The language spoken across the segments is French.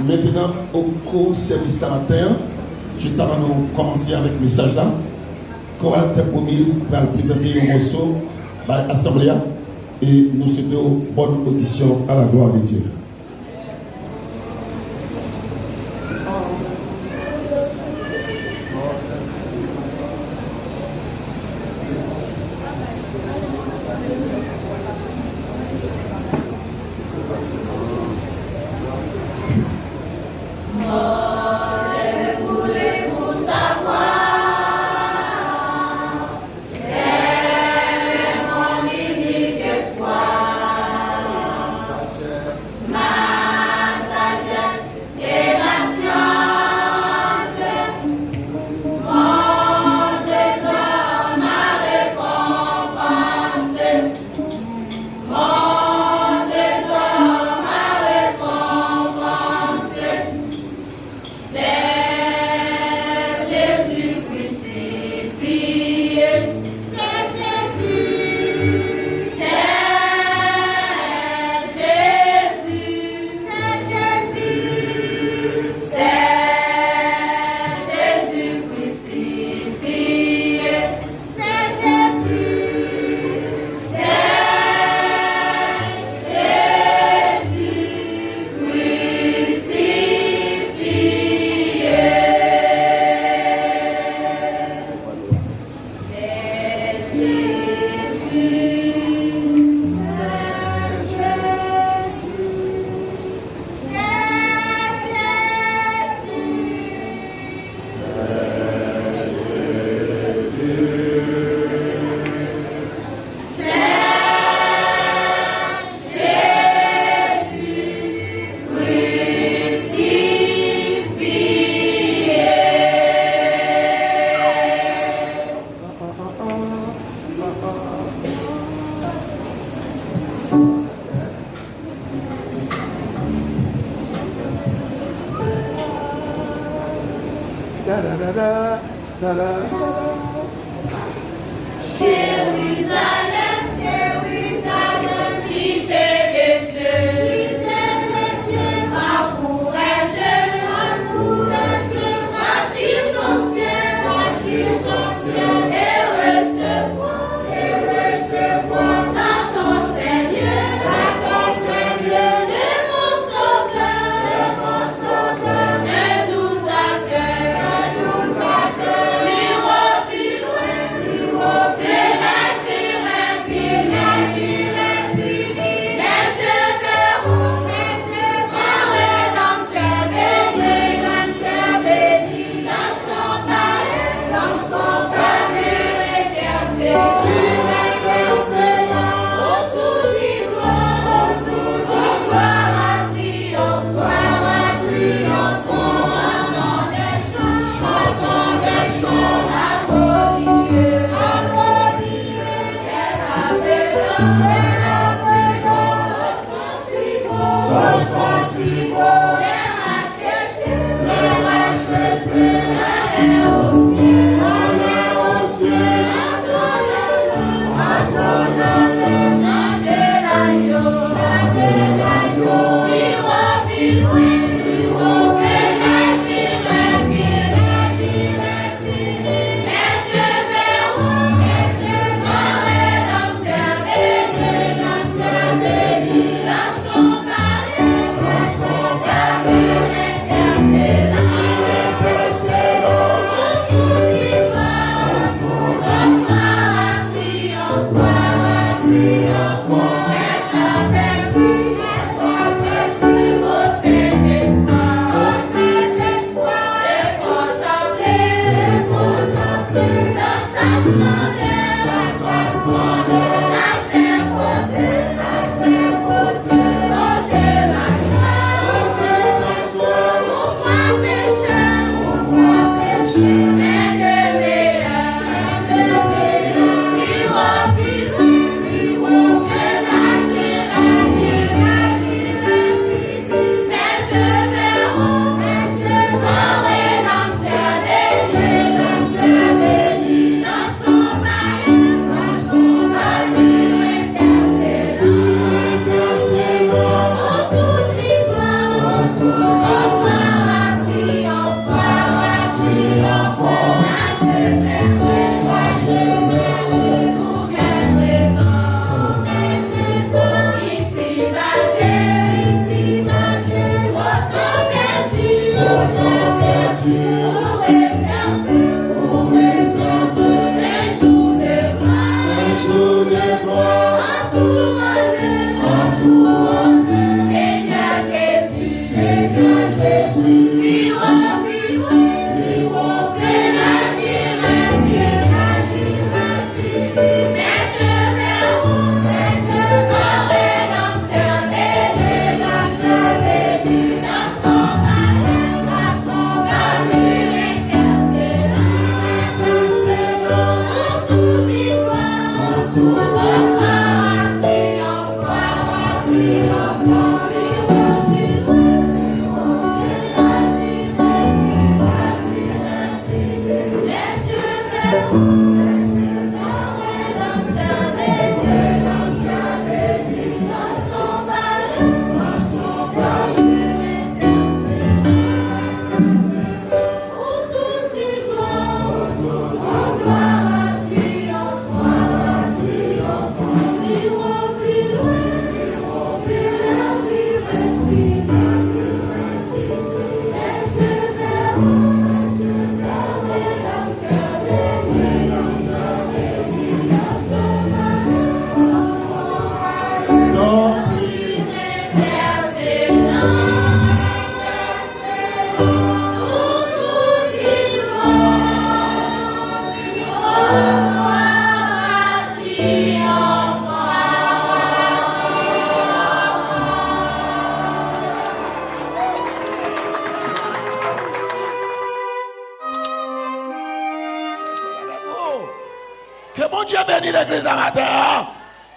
Maintenant, au cours service matin, juste avant de commencer avec le message là, Chorale Terre Promise va présenter un morceau à l'Assemblée et nous souhaitons bonne audition à la gloire de Dieu. Nous accueille, Que mon Dieu bénisse l'église ce matin.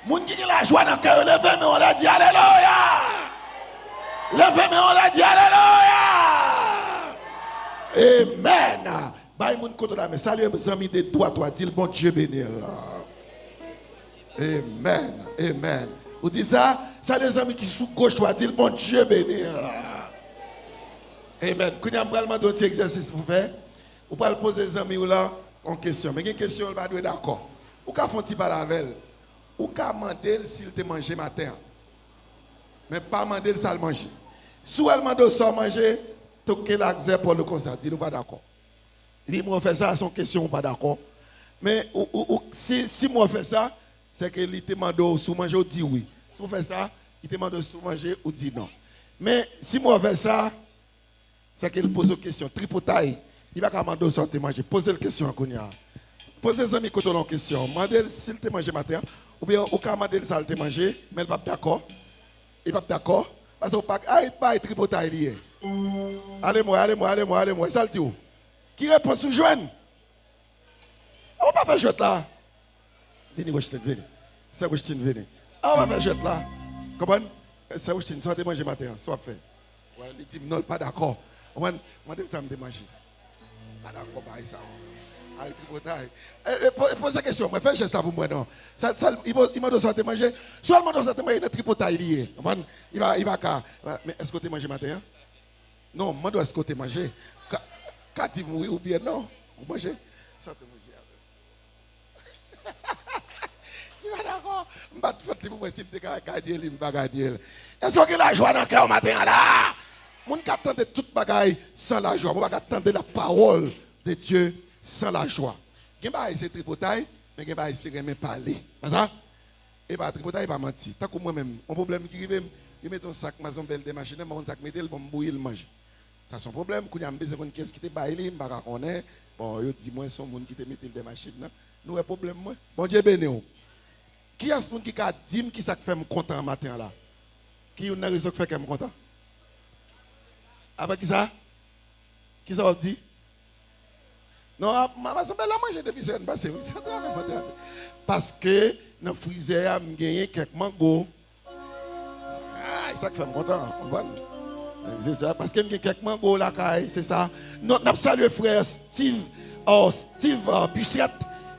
Moun qui a la joie dans le cœur, levez, mais on l'a dit Alléluia. Levez, mais on l'a dit Alléluia. Amen. Bye, moun koto la, mais salut mes amis de toi, dis le bon Dieu bénisse. Amen. Amen. Vous dites ça? Salut les amis qui sont sous gauche, toi, dis le bon Dieu bénisse. Amen. Quand vous avez un petit exercice pour faire, vous pouvez poser les amis là en question. Mais une question, vous va être d'accord. Ou qu'à font par la veille, ou qu'à demander s'il te mangé matin. Mais pas demander s'il manger. Si elle demande ça manger, toquer l'accès pour le concert. Dis-nous pas d'accord. Et moi fait ça, son question pas d'accord. Mais si moi fais ça, c'est que il te demande si manger ou dit oui. Si on fait ça, il te demande si manger ou dit non. Mais si moi fais ça, c'est qu'il pose une question. Tripotaille, il va demander si te manger. Posez la question à Kounia. Posez les amis quand on a une question. Demandez s'il te mange matin, ou bien au cas demander s'il te manger, mais il va pas d'accord. Il va pas d'accord. Parce que pas tripotaille lié. Allez-moi. Ça le dit où? Qui répond sous joine? On va pas faire jouet là. Venez, venez. C'est Westin, venez. On va faire jouet là. Comment? C'est Westin, ça te manger matin, soit fait. Ouais, il dit non, pas d'accord. On va ça me manger. Pas d'accord, pas ça. Pose la question, fais un geste pour moi, non. Il m'a donné ça te manger. Soit il m'a donné ça te manger, il a tripotaille lié. Il va car. Mais est-ce que tu manges matin? Non, moi dois est-ce que tu manges? Quand tu mourir ou bien non? Vous mangez? Ça te mange. Il va d'accord. Je vais te faire pour moi si tu as gagné, il va gagner. Est-ce que tu as la joie dans le cœur matin là? Je ne peux pas attendre toute bagaille sans la joie. Je ne peux pas attendre la parole de Dieu sans la joie. Il y a des tripotailles, mais il y a des gens parler. C'est ça? Et bien, tripotaille, il va mentir. Tant que moi-même, un problème qui arrive, je mets un sac, ma belle de machine, mon sac, mettez le bon bouillir le manger. Ça, c'est un problème. Quand il y a un besoin de qui te baille, je ne sais pas. Bon, je dis, moi, son monde qui te met des machines. Nous, un problème. Bon Dieu béni. Qui est ce monde qui a dit qui ça fait me content le matin là? Qui a une raison qui fait que me content? Après qui ça? Qui ça va dire? Non, ma soeur, elle a mangé depuis semaine passée. Parce que dans le freezer, j'ai gagné quelques mangos. Ah, c'est ça qui fait me content. C'est ça. Parce que j'ai quelques mangos là, c'est ça. Nous saluons frère Steve Bussiette.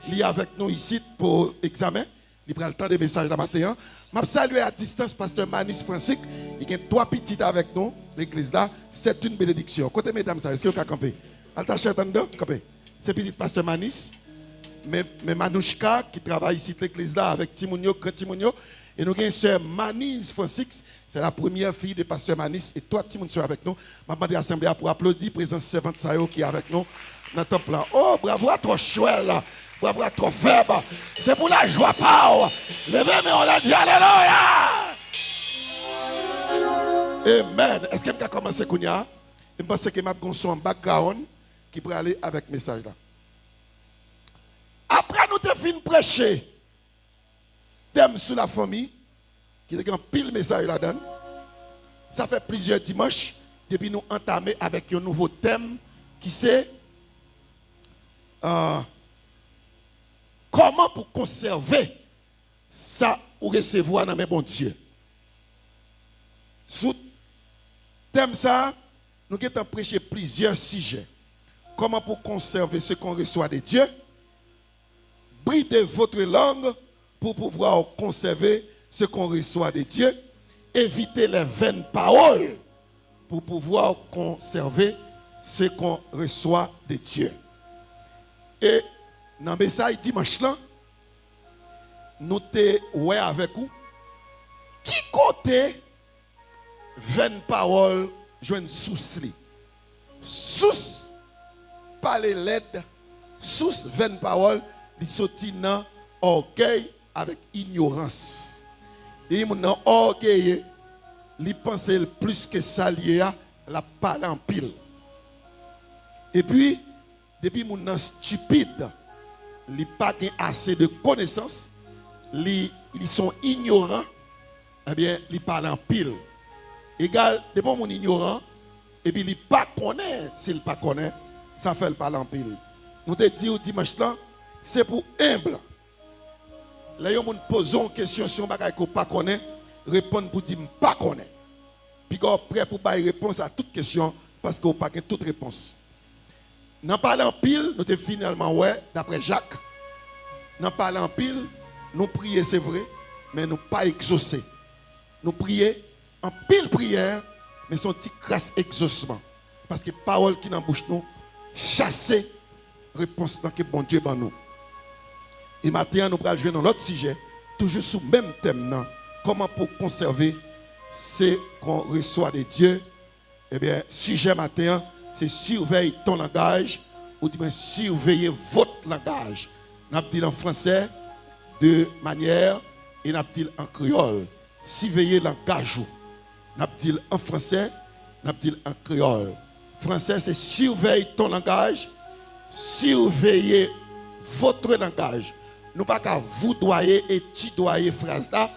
Il est avec nous ici pour examen. Il prend le temps des messages de matin. Je salue à distance pasteur Manis Francis. Il y a 3 petites avec nous. L'église là, c'est une bénédiction. Côté mesdames, est-ce que vous pouvez camper? Altachet en dedans, camper. C'est petit pasteur Manis. Mais Manouchka qui travaille ici l'église là avec Timonio, grand Timonio. Et nous avons une sœur Manis Francis. C'est la première fille de pasteur Manis. Et toi, Timonio, sont avec nous. Je demande à l'assemblée pour applaudir présence servante Sayo qui est avec nous dans le top là. Oh, bravo à toi, chouette là. Bravo à toi, faible. C'est pour la joie, power. Levez, mais on l'a dit, alléluia. Amen. Est-ce que je vais commencer, Kounia? Je pense que je vais un background qui pourrait aller avec le message là. Après, nous avons fini de prêcher thème sur la famille, qui est un pile message là-dedans. Ça fait plusieurs dimanches depuis nous entamer avec un nouveau thème qui c'est comment pour conserver ça ou recevoir dans mes bon Dieu. Sous thème ça, nous avons prêché plusieurs sujets. Comment pour conserver ce qu'on reçoit de Dieu? Bridez votre langue pour pouvoir conserver ce qu'on reçoit de Dieu. Évitez les vaines paroles pour pouvoir conserver ce qu'on reçoit de Dieu. Et dans le message dimanche là, nous sommes avec vous. Qui côté vaines paroles joignent sous li? Sous parler l'aide, sous vaines paroles, ils sortent dans orgueil avec ignorance. Et mon orgueil, ils pensent plus que ça lié à la parole en pile. Et puis, depuis mon stupide, ils n'ont pas assez de connaissances, ils sont ignorants, eh bien, ils parlent en pile. Égal, depuis mon ignorant, et puis ils ne connaissent pas, s'ils ne connaissent pas, ça fait le parler en pile. Nous te disons dimanche là, c'est pour humble. Là, on nous pose une question sur un qu'on ne connaît pas, répondre pour dire pas connaît. Puis qu'on est prêt pour donner réponse à toute question parce qu'on n'a pas toute réponse. Dans parler en pile, nous te finalement ouais, d'après Jacques. Dans parler en pile, nous prions c'est vrai, mais nous pas exaucer. Nous prions en pile prière, mais son petit crasse exaucement. Parce que parole qui dans la bouche nous chasser réponse dans que bon Dieu ban nous. Et maintenant, nous allons jouer dans l'autre sujet, toujours sous le même thème. Non? Comment pour conserver ce qu'on reçoit de Dieu? Eh bien, sujet matin, c'est surveiller ton langage, ou bien surveiller votre langage. Nous avons dit en français de manière, et nous avons dit en créole. Surveiller le langage. Nous avons dit en français, nous avons dit en créole. Français, c'est surveiller ton langage, surveiller votre langage. Nous pas qu'à vous doyer et tutoyer phrase là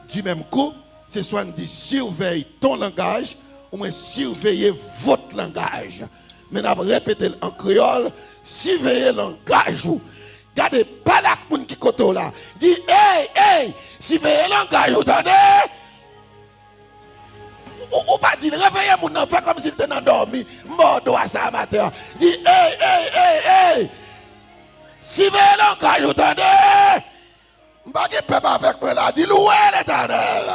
du même coup, c'est soit on dit surveille ton langage ou bien surveiller votre langage. Mais nous répéter en créole, surveiller le langage. Regardez pas la moun qui koto là. Dit hey, surveiller le langage, vous entendez? Ou pas dire réveillez mon enfant comme s'il était endormi, mort à ça matin. Dit hey. Si vous avez l'engagement, vous entendez? Je ne vais pas avec moi là. Dis louez l'Éternel.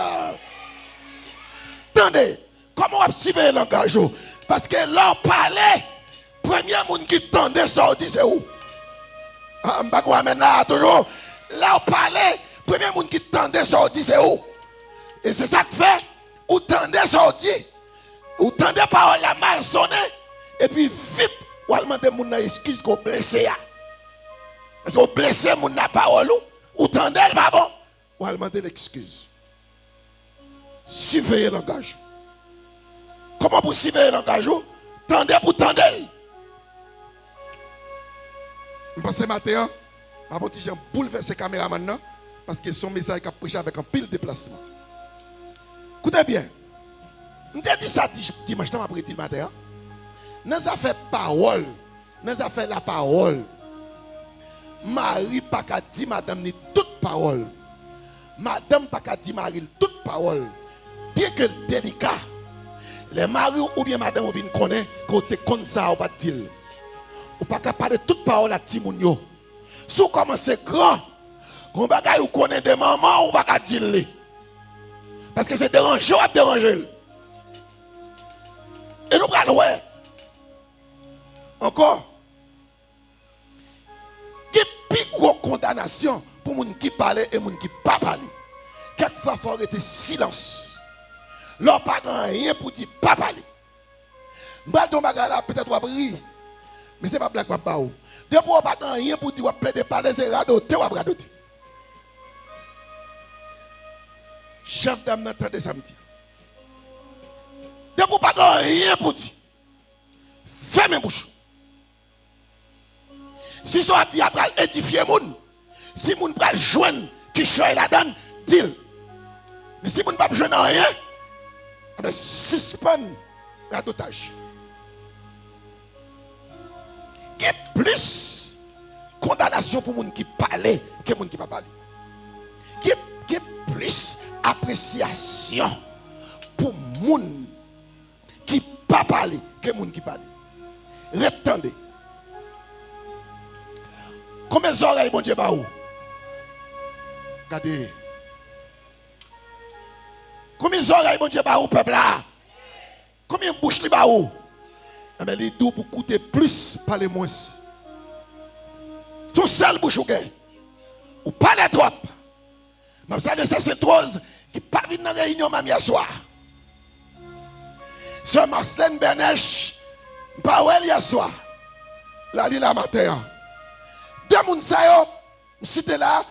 Attendez, comment on suivre l'engagement? Parce que là, on parlait, premier monde qui tendait sorti, c'est où? Je ne vais pas maintenant, toujours. Là, on parlait, premier monde qui tendait sorti, c'est où? Et c'est ça que fait, ou tendez sorti, ou tendez parole la mal sonné, et puis vite, ou allemand de mon excuse qu'on blessé. Parce qu'on blessé mon parole ou tendez le pas bon ou elle demande l'excuse. Surveillez le langage. Comment pour surveiller le langage? Tendez pour tendez. Je pense que matin, ma bonne j'ai bouleversé la caméra maintenant parce que son message a prêché avec un pile de déplacement. Écoutez bien. Je te dis ça dimanche après le matin. Nous avons fait parole. Nous avons fait la parole. Marie pas qu'à dire madame ni toute parole. Madame pas qu'à dire Marie toute parole. Bien que délicat. Les maris ou bien madame ou viennent connaître côté comme ça ou pas dire. Ou pas qu'à parler toute parole à Timounio. Si vous commencez grand, vous bagay ou connaît des mamans ou pas qu'à dire. Parce que c'est dérangeant ou déranger. Et nous prenons ouais. Encore. Plus grosse condamnation pour les gens qui parlent et les gens qui ne parlent pas. Quelquefois, il faut arrêter silence. Leur pas rien pour dire pas parler. Mbal ton bagage là, peut-être on rire. Mais ce n'est pas blague papa. Depuis on pas rien pour dire plaider parler, c'est radoter ou radoter. Chef dame n'entendez samedi. Depuis on pas rien pour dire. Fermez bouche. Si son abdi a édifié moun, si moun pral joindre qui choye la donne, dit. Mais si moun pas joindre rien, on va suspendre radotage. Il y a plus condamnation pour moun qui parle que moun qui pas parler. Il y a y a plus appréciation pour moun qui pas parler que moun qui parle. Retendez. Combien d'oreilles bon Dieu ba ou? Regardez. Combien d'oreilles bon Dieu ba ou peuple là? Combien de bouches li ba ou? Mais les deux pour coûter plus parler moins. Tout seul bouche ou gain. Ou parler trop. Mais ça c'est rose qui pas venir dans réunion même hier soir. Ce Marcel Benech pas ouais hier soir. La li la matin. Deux moun sa yo, cité là,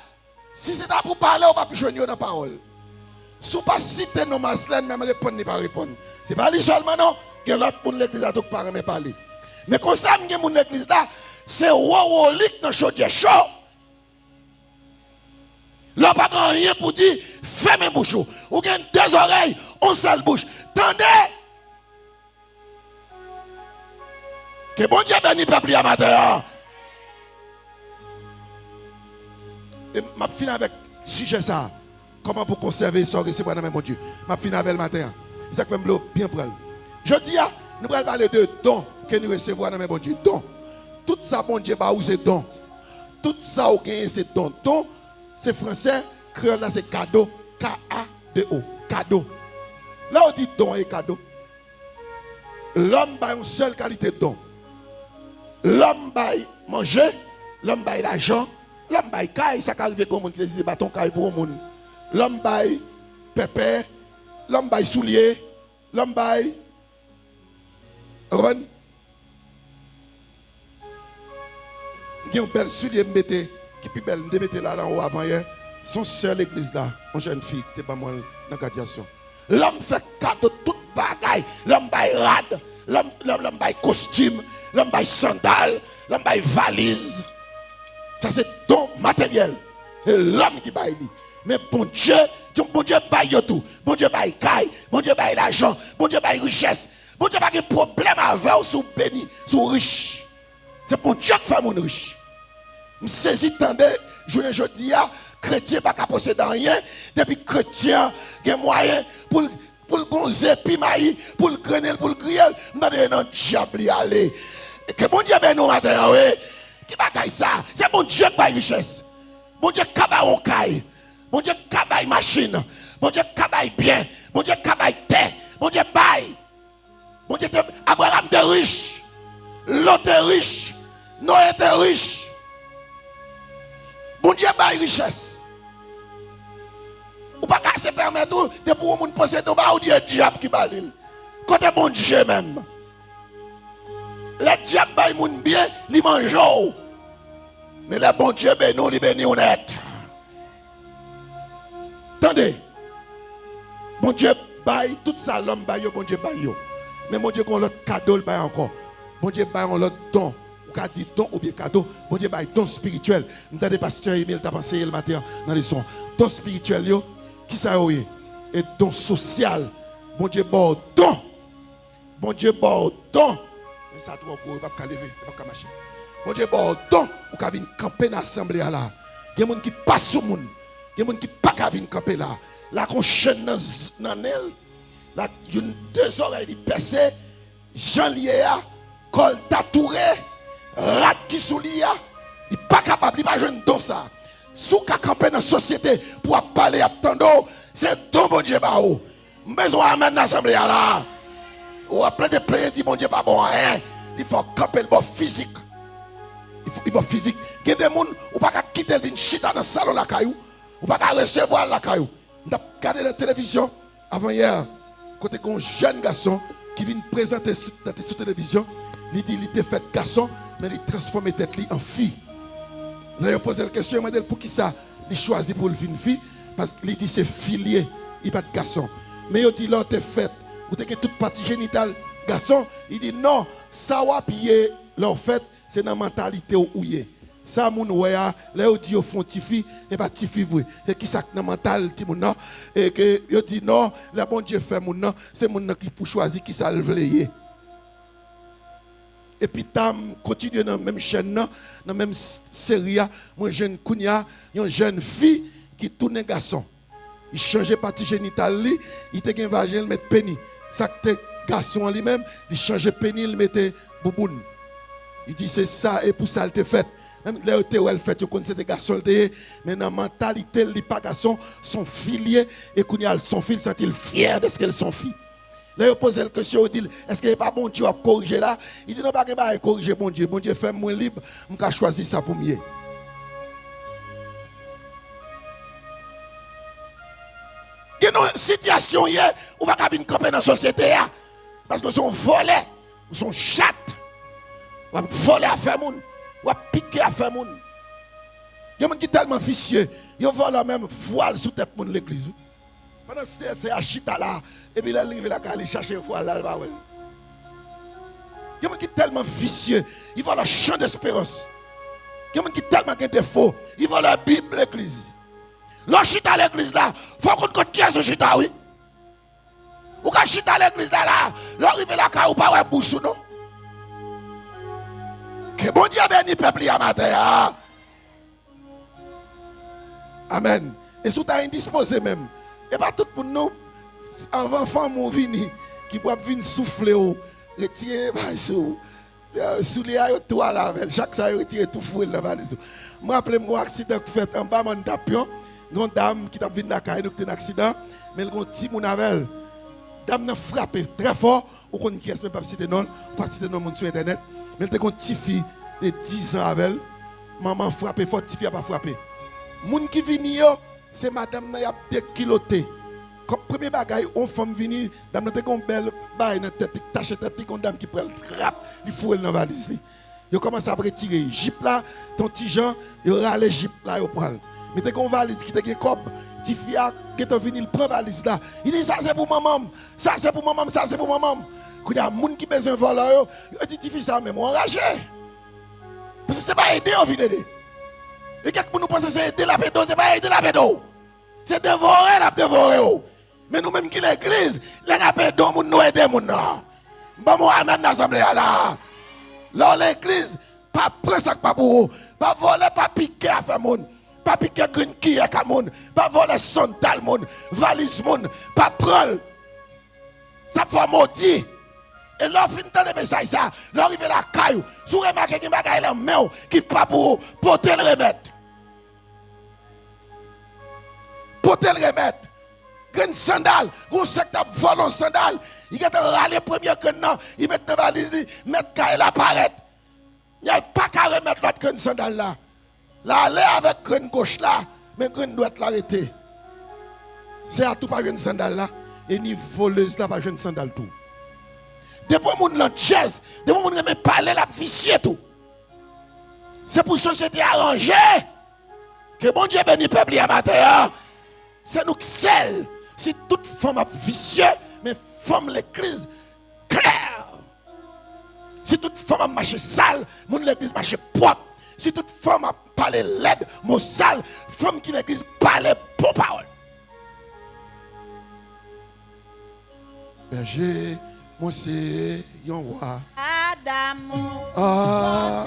si c'est pour parler ou pas plus joindre dans parole. Si pas citer nos Marcel même répondre ni pas répondre. C'est pas lui seulement non, que l'autre moun l'église a tout pas me parler. Mais quand ça m'y moun l'église là, c'est wowolik dans chaudier chaud. Là pas grand rien pour dire fermez bouche ou gagne deux oreilles, on seule bouche. Tendez. Que bon Dieu bénisse peuple à matin. Et m'a fini avec sujet ça. Comment pour conserver ça recevoir dans mon Dieu. M'a fini avec le matin. Ça fait me bien prendre. Je dis nous allons parler de dons que nous recevons dans mon Dieu. Dons. Tout ça bon Dieu ba ou c'est don. Tout ça au gain c'est don. Don c'est français, créole là c'est cadeau, K A D O, cadeau. Là on dit don et cadeau. L'homme a une seule qualité de don. L'homme va manger, l'homme va l'argent, l'homme va caille, ça arrive comme on dit des bâtons caille pour monde. L'homme va pépé, l'homme va soulier, l'homme va Ron. Il y a un bel soulier mettez qui plus belle de mettre là en haut avant hier. Son seul église là, une jeune fille qui était pas mal dans la graduation. L'homme fait cadeau toute bagaille, l'homme va rad, l'homme va costume, l'homme va sandales, l'homme va valise. Ça c'est don matériel. Et l'homme qui baille lui. Mais bon Dieu baille tout. Bon Dieu baille caille, bon Dieu baille l'argent, bon Dieu baille richesse. Bon Dieu pas de problème avec ou sous béni, sous riche. C'est bon Dieu qui fait mon riche. Je saisis tant de journée jeudi chrétien pas capable posséder rien depuis chrétien a moyen pour le gonzer pimaï pour le grenel pour le griller dans diable aller. Que bon Dieu ben nous matin oui. Qui bagaille ça? C'est bon Dieu qui baille richesse. Bon Dieu qui baille on caille. Bon Dieu qui baille machine. Bon Dieu qui baille bien. Bon Dieu qui baille terre. Bon Dieu baille. Bon Dieu Abraham était riche. Lot est riche. Noé était riche. Bon Dieu baille richesse. Ou pas qu'à se permettre de pour moun posséder ou Dieu diable qui baille. Côté bon Dieu même. Le diable baille moun bien, li mange. Mais le bon Dieu ben nous, li béni honnête. Attendez. Bon Dieu baille tout ça l'homme baille bon Dieu baille. Mais mon Dieu qu'on l'autre cadeau le baille encore. Bon Dieu baille on l'autre don. Ou qu'a dit don ou bien cadeau. Bon Dieu baille don spirituel. M'entendez pasteur Emile t'a pensé le matin dans les sons. Don spirituel yo qui ça yo et don social. Bon Dieu bon don. Bon Dieu bon don. Mais ça trop gros, pas lever, pas marcher. Bon Dieu bon don ou qu'a venir camper dans l'assemblée là. Il y a des gens qui passent sur monde. Il y a des gens qui pas qu'à venir camper là. Là qu'on chaîne dans elle. Là une deux oreilles percées, Jean lié a col tatoué, rat qui sous lié, il pas capable, il pas jeune dans ça. Sous qu'a camper dans la société pour parler à tando, c'est don bon Dieu ba ou. Besoin amène l'assemblée là. Ou après de prier dit bon Dieu pas bon rien. Il faut camper le bon physique. Il faut physique. Il y a des gens ou pas quitter une chita dans le salon la caillou, ou pas recevoir la caillou. On a regardé la télévision avant hier. Côté un jeune garçon qui vient présenter sur la télévision, il dit qu'il était fait garçon, mais il transforme tête en fille. Là, il pose la question, il m'a dit pour qui ça il choisit pour le une fille, parce qu'il dit c'est filié, il pas de garçon. Mais il dit là, tu es fait, ou tu es toute partie génitale garçon, il dit non, ça va piller, là, en fait, c'est dans la mentalité où il est. Ça moun waya là on dit au fond tifi et pas tifi vrai et qui ça dans mental ti moun et que yo dit non la bon Dieu fait moun c'est moun qui pour choisir qui ça le veut et puis tam continue dans même chaîne dans même série moi jeune kounya une jeune fille qui tourne garçon Il changeait partie génitale, il était un vagin, il mettait pénis. Ça que garçon en lui-même, il changeait pénis, il mettait bouboune. Il dit c'est ça et pour ça il te fait. Même là où elle fait, tu connais des garçons, mais dans la mentalité, les pas garçons sont filiés et qu'on y a son fils, sont-ils fiers de ce qu'elles sont filles. Là, il pose la question, il dit, est-ce qu'il n'est pas bon Dieu à corriger là? Il dit, non, pas que corriger bon Dieu. Bon Dieu fait moi libre, je vais choisir ça pour mieux. Il y a une situation hier où on va venir camper dans la société parce que sont volés, ou sont chattes, ou volés à faire moun, ou piquer à faire moun. Il y a des gens qui sont tellement vicieux, ils volent même voile sous tête de l'église. Pendant que c'est à chita là, et puis là, il va aller chercher voile là. Il y a des gens qui sont tellement vicieux, ils volent le champ d'espérance. Il y a des gens qui sont tellement défauts, ils volent la Bible l'église. L'on chita à l'église là, il faut qu'on compte qui est ce chita, oui. Ou quand chita à l'église là, l'on arrive là, ou pas, ouais, boussou, non? Que bon Dieu béni peuple à matin. Amen. Et si tu as indisposé même, et pas tout pour nous, avant femme ou vini, qui peut venir souffler ou retirer sous les ayos toi là, chaque fois retirer tout fouet là bas. Moi rappelle mon accident fait en bas mon tapion, grande dame qui t'a venu la caille donc un accident, mais le petit mon avec dame n'a frappé très fort, ou qu'on qui est même pas citer non, pas citer non sur internet, mais elle était une petite fille de 10 ans avec elle, maman frappé fort, petite fille a pas frappé. Moun qui vini yo, c'est madame n'a y a dékiloté. Comme premier bagage, on femme vini, dame n'a te gon belle bail dans tête, tache tête puis dame qui prend rap, il faut elle dans valise. Yo commence à retirer jeep là, ton petit Jean, yo rale jeep là yo prend. Mais te gon valise qui te gen cop, ti fia qui te vini, il prend valise là. Il dit ça c'est pour maman, ça c'est pour maman, ça c'est pour maman. Quand il y a moun qui besoin voler yo, dit ti fi ça même enragé. Parce que c'est pas aider on vient aider. Et quelqu'un nous pense que c'est aider la pédo, c'est pas aider la pédo. C'est dévorer la dévorer. Mais nous-mêmes qui l'église, la pédo, nous aider moun nan. Bon moi amène l'assemblée là. Là l'église, pas prendre ça pas pour pas voler, pas piquer à faire moun, pas piquer green qui à moun, pas voler sandal moun, valise moun, pas prendre. Ça fait maudit. Et là, fin de message ça, là arrive la caillou, sous remarquer qui bagaille la main qui pas pour porter le remède. Porter le remède. Grande sandale, un secteur volant sandale, il a râlé premier que non, il met dans la valise, il met caille la paraît. Il n'y a pas qu'à remettre l'autre grande sandale là. Là, aller avec grande gauche là, mais grande droite l'arrêter. C'est à tout pas grande sandale là, et ni voleuse là, pas jeune sandale tout. Depuis que moun l'ont jazz, depuis que moun remet parler la vicieux tout. C'est pour société arrangée que bon Dieu bénit peuple à matin. C'est nous qui sommes. Si toute femme a vicieux, mais femme l'église claire. Si toute femme a marché sale, moun l'église marché propre. Si toute femme a parlé laide, mot sale, femme qui l'église parle pour parole. Berger, moi c'est yon roi. Adamo. Ah.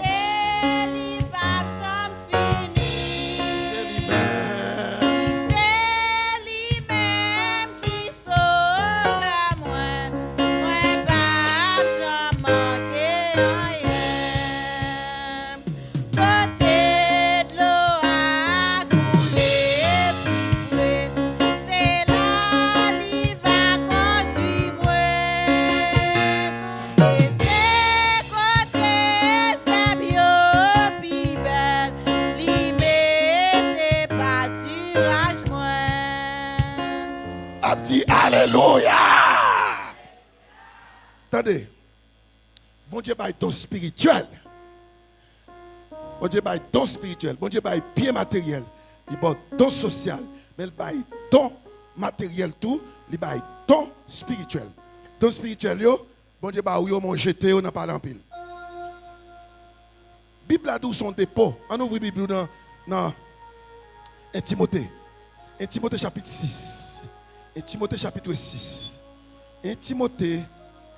Alléluia. Attendez. Bon Dieu bail don spirituel. Bon Dieu bail don spirituel. Bon Dieu bail bien matériel. Il bail don social. Mais il bail don matériel tout. Il bail don spirituel. Don spirituel yo. Bon Dieu bail yo mon jeté on n'a pas d'empile. Bible a d'où son dépôt. On ouvre Bible dans 1 Timothée. 1 Timothée chapitre 6. Et Timothée chapitre 6. Et Timothée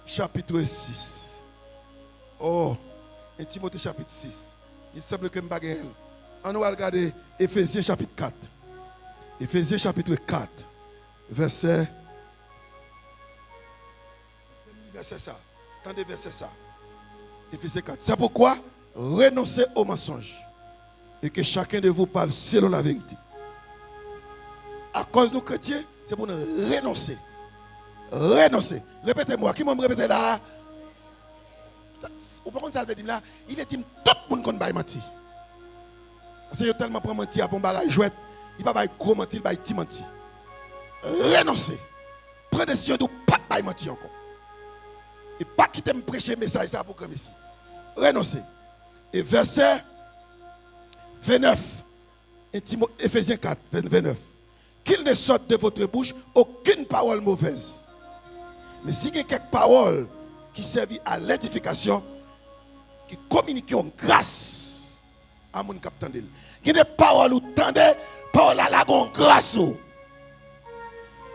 chapitre 6. Oh, et Timothée chapitre 6. Il semble que je ne on va regarder Éphésiens chapitre 4. Éphésiens chapitre 4. verset ça. Attendez, verset ça. Éphésiens 4. C'est pourquoi renoncez au mensonge et que chacun de vous parle selon la vérité. À cause de nous chrétiens, c'est pour nous renoncer. Renoncer. Répétez-moi. Qui m'a répété là? Ou pas contre ça, il veut dire là, il veut dire tout le monde qui menti. Parce que tellement prend menti à bon bagage jouet, il va pas gros menti, il va petit menti. Renoncer. Prends décision de pas mentir encore. Et pas quitter me prêcher message ça pour comme ici. Renoncer. Et verset 29, Éphésiens 4, 29. Qu'il ne sorte de votre bouche aucune parole mauvaise. Mais si il y a quelques paroles qui servent à l'édification, qui communiquent en grâce à mon capitaine. Il y a des paroles où tendez, paroles à la grâce. Il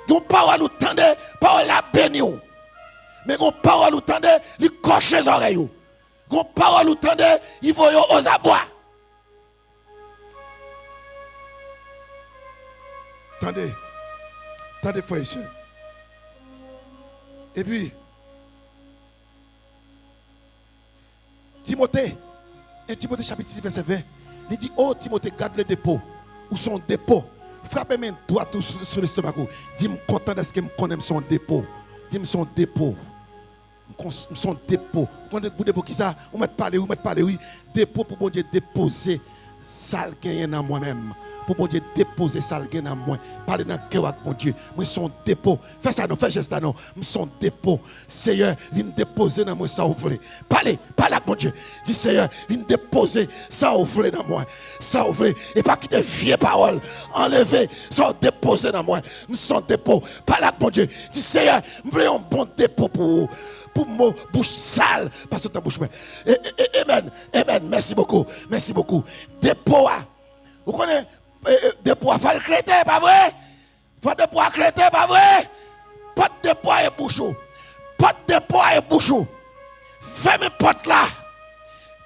y a des paroles où tendez, paroles à béni. Mais il y a des paroles où tendez, ils cochent les oreilles. Il y a des paroles où tendez, ils vont aux abois. Attendez, frères et sœurs. Et puis, Timothée, et Timothée chapitre 6, verset 20, il dit, oh Timothée, garde le dépôt, ou son dépôt. Frappez mes doigts sur l'estomac. Dis-moi content de ce que je connais son dépôt. Dis-moi son dépôt. Son dépôt. Quand vous dépôt qui ça, vous mettez parler, oui. Dépôt pour bon Dieu déposer sale gain dans moi-même. Pour bon Dieu déposer sale gain dans moi. Parlez dans le cœur avec mon Dieu. Moi son dépôt. Fais ça non, fais geste là non. Son dépôt. Seigneur, viens déposer dans moi ça ouvre. Parlez avec mon Dieu. Dis Seigneur, viens déposer ça ouvre dans moi. Ça ouvre et pas quitter vieille parole. Enlever ça déposer dans moi. Son dépôt. Parlez avec mon Dieu. Dis Seigneur, je veux un bon dépôt pour mon bouche sale parce que ta bouche amen, merci beaucoup dépôt vous connaissez dépôt faut le cléter pas vrai faut dépôt cléter pas vrai pas de dépôt et bouchon pas de dépôt et bouchon ferme porte là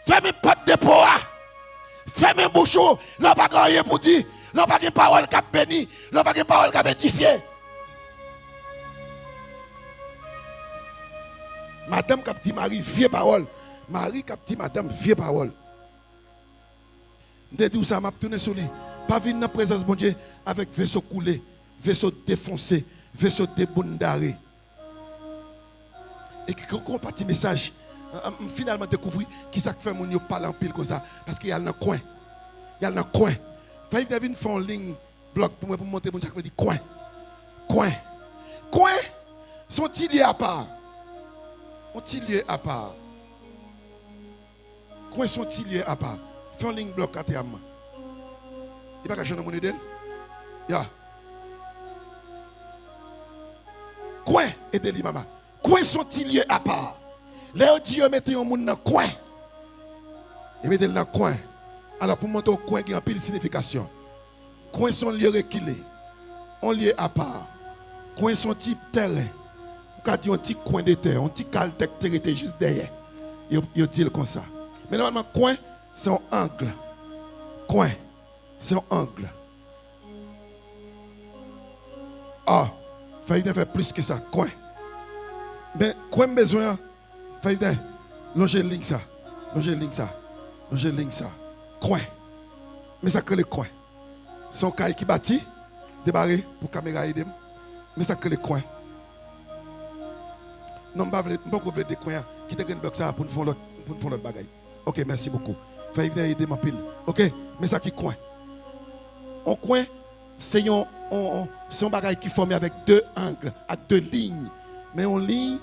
ferme porte dépôt là ferme bouchon là pas rien pour dire là pas de parole qui béni là pas de parole qui édifié. Madame qui dit Marie, vieille parole. Marie qui dit Madame, vieille parole. Je dis ça, je tourné sur lui. Pas venir dans la présence de mon Dieu avec vaisseau coulé, vaisseau défoncé, vaisseau débondaré. Et qui compartit le message. Finalement, découvrir qui ça fait mon Dieu parler en pile comme ça. Parce qu'il y a dans le coin. Il y a dans le coin. Fait que David fait une ligne bloc pour me monter mon Dieu. Je dis coin. Coin. Coin. Sont-ils liés à part? Sont-ils liés à part? Coin sont-ils liés à part? Fais un ligne bloc à terre. Il n'y a pas qu'à mon idée. Ya. Coin, aidez-les, maman. Coin sont-ils liés à part? Là, Dieu mettez un monde dans le coin. Et mettez dans le coin. Alors, pour monter au coin, il y a un pile de signification. Coin sont liés reculés. On liés à part. Coin sont type terrain. Quand il y a un petit coin de terre, un petit caltec était juste derrière. Il dit comme ça. Mais normalement, coin, c'est un angle. Coin, c'est un angle. Ah, il faut faire plus que ça. Coin. Mais coin besoin, il faut longer ligne ça. Longer ligne ça. Longer ligne ça. Coin. Mais ça crée le coin. Son caille qui bâtit, débarré pour caméra aider. Mais ça crée le coin. Non, je ne veux pas des coins qui te bloquent ça pour nous faire l'autre bagaille. Ok, merci beaucoup. Fais venir aider ma pile. Ok, mais ça qui coin. Un coin, c'est un bagaille qui forme avec deux angles, avec deux lignes. Mais en ligne,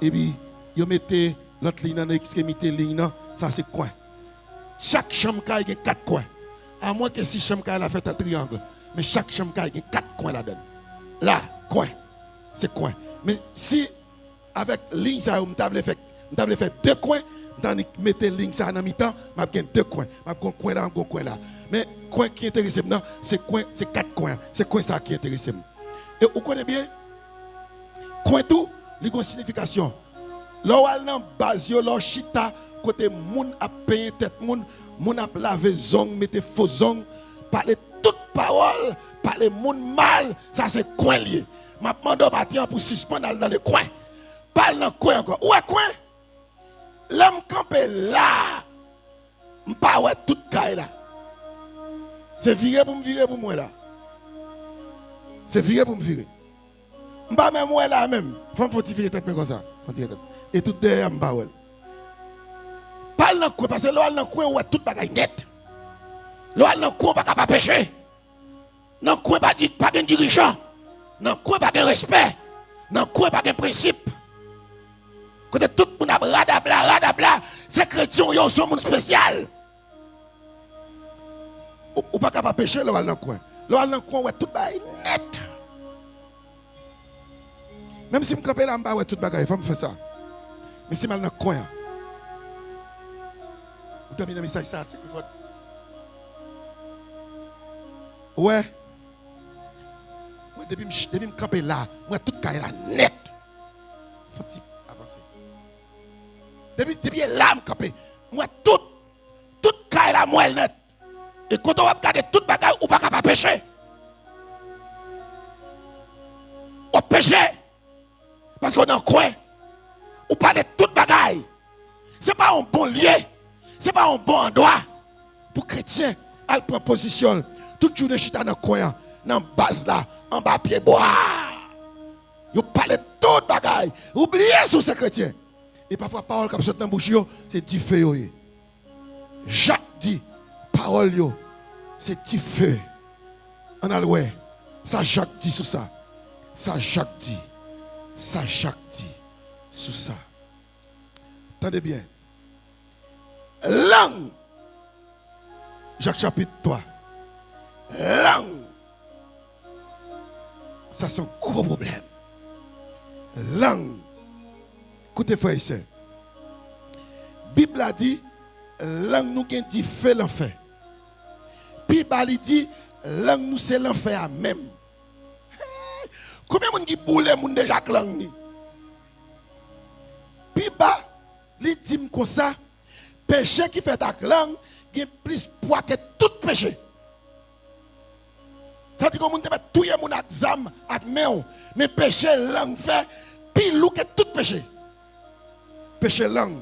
et puis, vous mettez l'autre ligne dans l'extrémité ligne, ça c'est coin. Chaque chambre a 4 coins. À moins que si chambre a fait un triangle. Mais chaque chambre a 4 coins là-dedans. Là, coin. C'est coin. Mais si avec ligne ça on t'a fait 2 coins dans mettre ligne ça en mi-temps m'a gain 2 coins m'a un coin là un coin là mais coin qui intéresse moi c'est coin c'est 4 coins c'est coin ça qui intéresse moi et vous connaissez bien coin tout il a une signification là où dans base yo là chita côté moun a payer tête moun a laver zong mettre faux zong parler toute parole, parler monde mal, ça c'est coin lié. M'a demandé matin pour suspendre dans le coin. Parle dans le coin encore. Où est coin? L'homme campé là. M'pas ouais toute caille là. C'est virer pour me virer pour moi là. C'est virer pour me virer. M'pas même ouais là même. Faut me fortifier tête comme ça. Et tout derrière m'pas ouais. Parle dans le coin parce que là dans le coin ouais toute bagaille net. Là dans le coin pas capable pécher. Dans le coin pas de dirigeant. Dans le coin pas de respect. Dans le coin pas de principe. Quand tout le monde a radabla, c'est chrétien, ils sont un monde spécial. Ou pas capable de pécher, là dans le coin. Là dans le coin, ouais, tout est net. Même si je me campe là, ouais, tout bagaille, il faut me faire ça. Mais si je suis dans le coin, vous devez un message, ça, c'est plus fort. Ouais. Moi, depuis que je me campe là, moi, tout est là, net. Faut-il avancer. Depuis là, je campe. Moi, tout est là, moi, net. Et quand on va regarder toute bagaille, on ne peut pas pécher. On péche. Parce qu'on est en coin. On parle de toute bagaille. Ce n'est pas un bon lieu. Ce n'est pas un bon endroit. Pour chrétiens, à prendre position. Toute journée, je suis dans le coin. Dans la base là, en bas pied bois. Vous parlez de toute bagaille. Oubliez sur ces chrétiens. Et parfois, parole comme ça dans la bouche, c'est du feu. Jacques dit, parole, c'est du feu. On a le ouais. Ça, Jacques dit sur ça. Ça, Jacques dit. Ça, Jacques dit sur ça. Attendez bien. Langue. Jacques chapitre 3. Langue. Ça, c'est un gros problème. Langue. Écoutez, frères et sœurs. La Bible a dit, langue nous qui dit fait l'enfer. Puis il dit, langue nous c'est l'enfer même. Combien de gens qui boule moun déjà langue ni? Puis il dit comme ça, péché qui fait ta langue, il a plus poids que tout péché. Ça dit que moun te met tout moun ak zam ak main, mais péché langue fait pile lou que tout péché. Péché langue.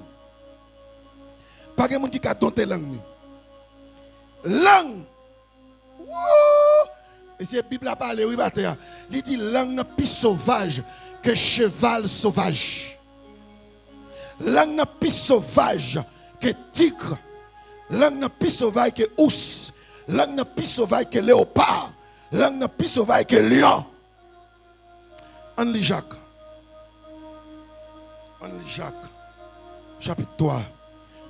Pas de monde qui a dompté langue. Langue. Et si la Bible a parlé, oui, il dit langue plus sauvage que cheval sauvage. Langue plus sauvage que tigre. Langue plus sauvage que ours. Langue plus sauvage que léopard. Langue plus sauvage que lion. On lit Jacques. On lit Jacques. Chapitre 3.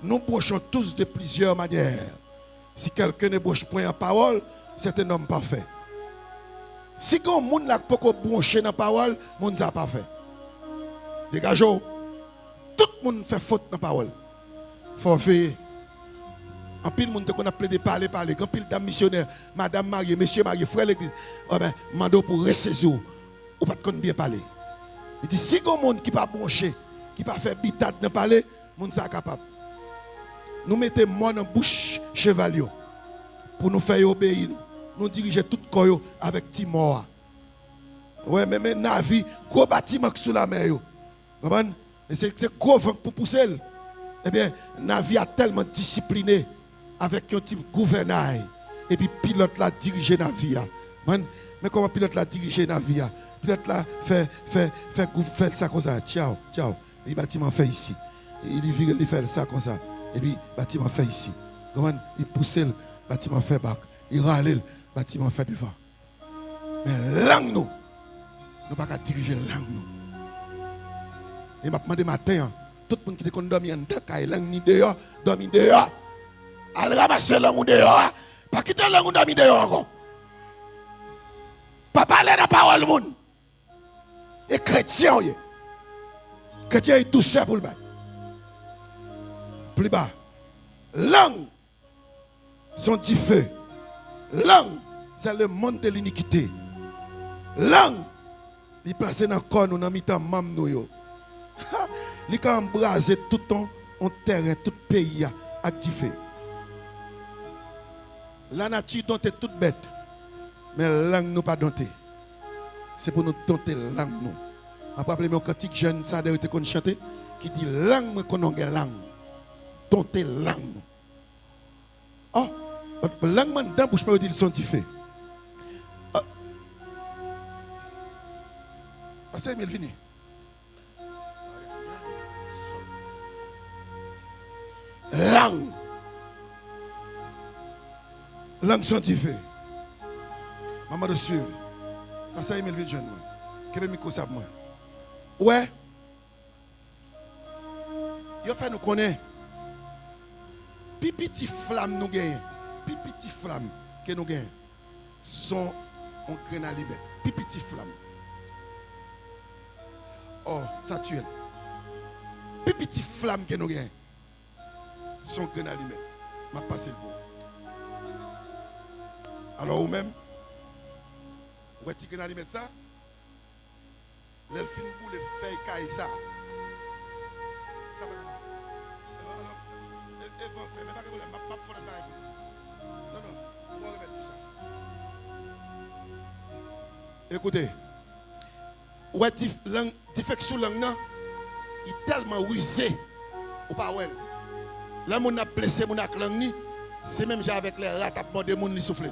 Nous brochons tous de plusieurs manières. Si quelqu'un ne broche point en parole, c'est un homme parfait. Si quelqu'un n'a pas broché dans la parole, le monde n'a pas fait. Dégageons. Tout le monde fait faute dans la parole. Il faut faire. En pile, le monde qu'on a plaidé parler. Quand pile dame missionnaire, madame mariée, monsieur marié, frère l'église, oh ben, mando pour ressaisir ou pas de bien parler. Il dit si quelqu'un monde qui pas broché, qui pas fait bitat dans parler, le monde n'est capable. Nous mettons moi dans la bouche cheval pour nous faire obéir. Nous diriger tout le corps avec Timor. Ouais, mais Navi, gros bâtiment sous la mer. C'est gros vent pour pousser. Eh bien, Navi a tellement discipliné avec un type gouvernail. Et puis, pilote l'a dirigé Navi. Mais comment pilote l'a dirigé Navi? Pilote l'a fait ça comme ça. Ciao. Et le bâtiment fait ici. Il fait ça comme ça. Et puis, le bâtiment fait ici. Comment il pousse le bâtiment fait bac. Il râle le bâtiment fait devant. Mais langue nous. Nous ne pouvons pas diriger la langue nous. Et m'a demandé matin, tout le monde qui est dormi en dedans, langue ni dehors, dormi dehors. Allez ramasser la langue dehors. Pas quitter la langue dormi dehors encore. Pas parler de la parole monde. Et chrétien, chrétien est tout seul pour le bail. Plus bas. Langue sont du feu. Langue, c'est le monde de l'iniquité. Langue, il est placé dans le corps, nous, dans le temps, nous. Il a embrasé tout ton terrain, tout le pays avec du feu. La nature dont est toute bête. Mais langue nous pas dompter. C'est pour nous dompter langue nous. Je me rappelle mon cantique jeune, ça a été qu'on chantait, qui dit langue, moi qu'on a langue. Dompter langue. Oh, langue, man, dans bouche, pas dire son petit fait. Pasteur Emile, venez. Langue. Langue scientifique. Maman de suivre. Pasteur Emile, venez jeune. Quel est le micro ça pour moi? Ouais. Il fait nous connaître. Petit flamme nous gagne. Petit flamme que nous gagne. Sont en grain à libérer. Petit flamme. Oh, ça tue. Petit flamme que nous gagne. Son grain à libérer. M'a passé le beau. Alors, ou même, où est-ce que vous allez mettre ça? Le film pour les feuilles caille ça. Ça va. Non, on va remettre tout ça. Écoutez, où est-ce diffection langue non? Il est tellement rusé. Ou pas ouais. Là, on a blessé mon langue, c'est même avec les rats qui ont demandé de souffler.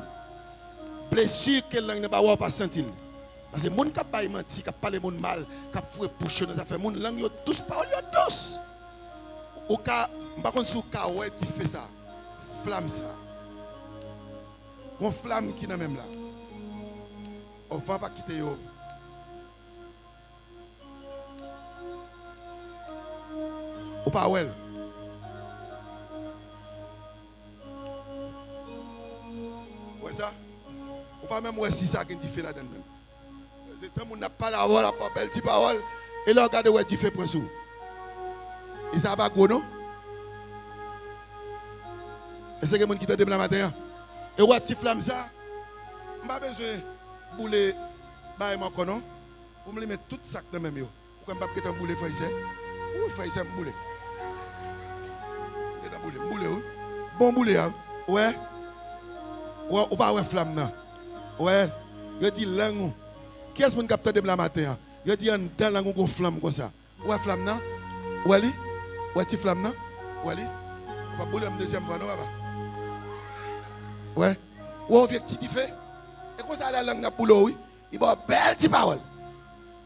Blessure que langue n'est pas sentir. Parce que les gens qui ont menti, qui ont parlé de mal, qui ont fait boucher dans les affaires, les langues sont tous paroles, tous. Au cas, par contre, si vous faites ça, flamme ça. Une flamme qui est même là. On ne va pas quitter yo. Ou pas ouais. Ouais ça? Ou pas même ouais si ça qui fait là-dedans même. Tant qu'on n'a pas la parole, la belle petite parole, et là regardez ouais tu fais pour sous. Et ça va quoi non? Et c'est quelqu'un qui t'a dit la matin. Et ouais tu flamme ça. On pas besoin bouler bah mon non pour me mettre tout sac dans même yo. Pourquoi pas que t'en bouler faire ça? Ou faire ça bouler. Bouler. Bon bouler ouais. Ouais ou pas ouais flamme non. Ouais, je dis langue. Qui est-ce que vous captez de la matin? Je dis dans langue qu'on flamme comme ça. Ouais flamme non? Ouais li? Ouais ti flamme non? Ouais li? Pas bouler une deuxième fois non papa. Ouais. Ou on vient petit fait. Et quand ça la langue n'a boulot oui, il va belle petite parole.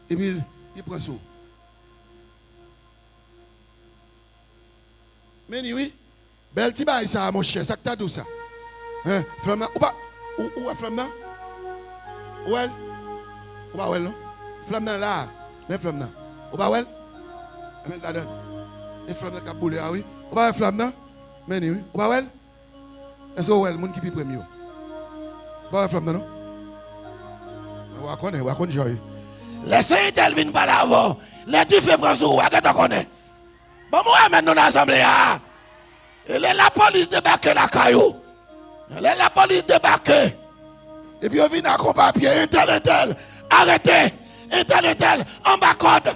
Et puis il prend ça. Mais oui, belle petite bail ça mon cher, ça que t'as dit ça. Hein, flamme non? Ou pas ou flamme non? Ouais. Ou pas ouais non? Flamme non là. Mais flamme non. Ou pas ouais? Mais là-dedans. Et flamme non qui a boulé ah oui. Ou pas flamme non? Mais oui. Ou pas ouais? Est-ce que ouais le monde qui pi premier? Ou pas flamme non? On connaît joy. Laissez tel vinn par là-avant. Les différents jours, à que tu connais. Bon moi maintenant dans l'assemblée ah. Elle est la police débarquée la caillou. Elle est la police débarquée. Et puis on vient à papier, un tel, arrêtez, un tel, en bas code,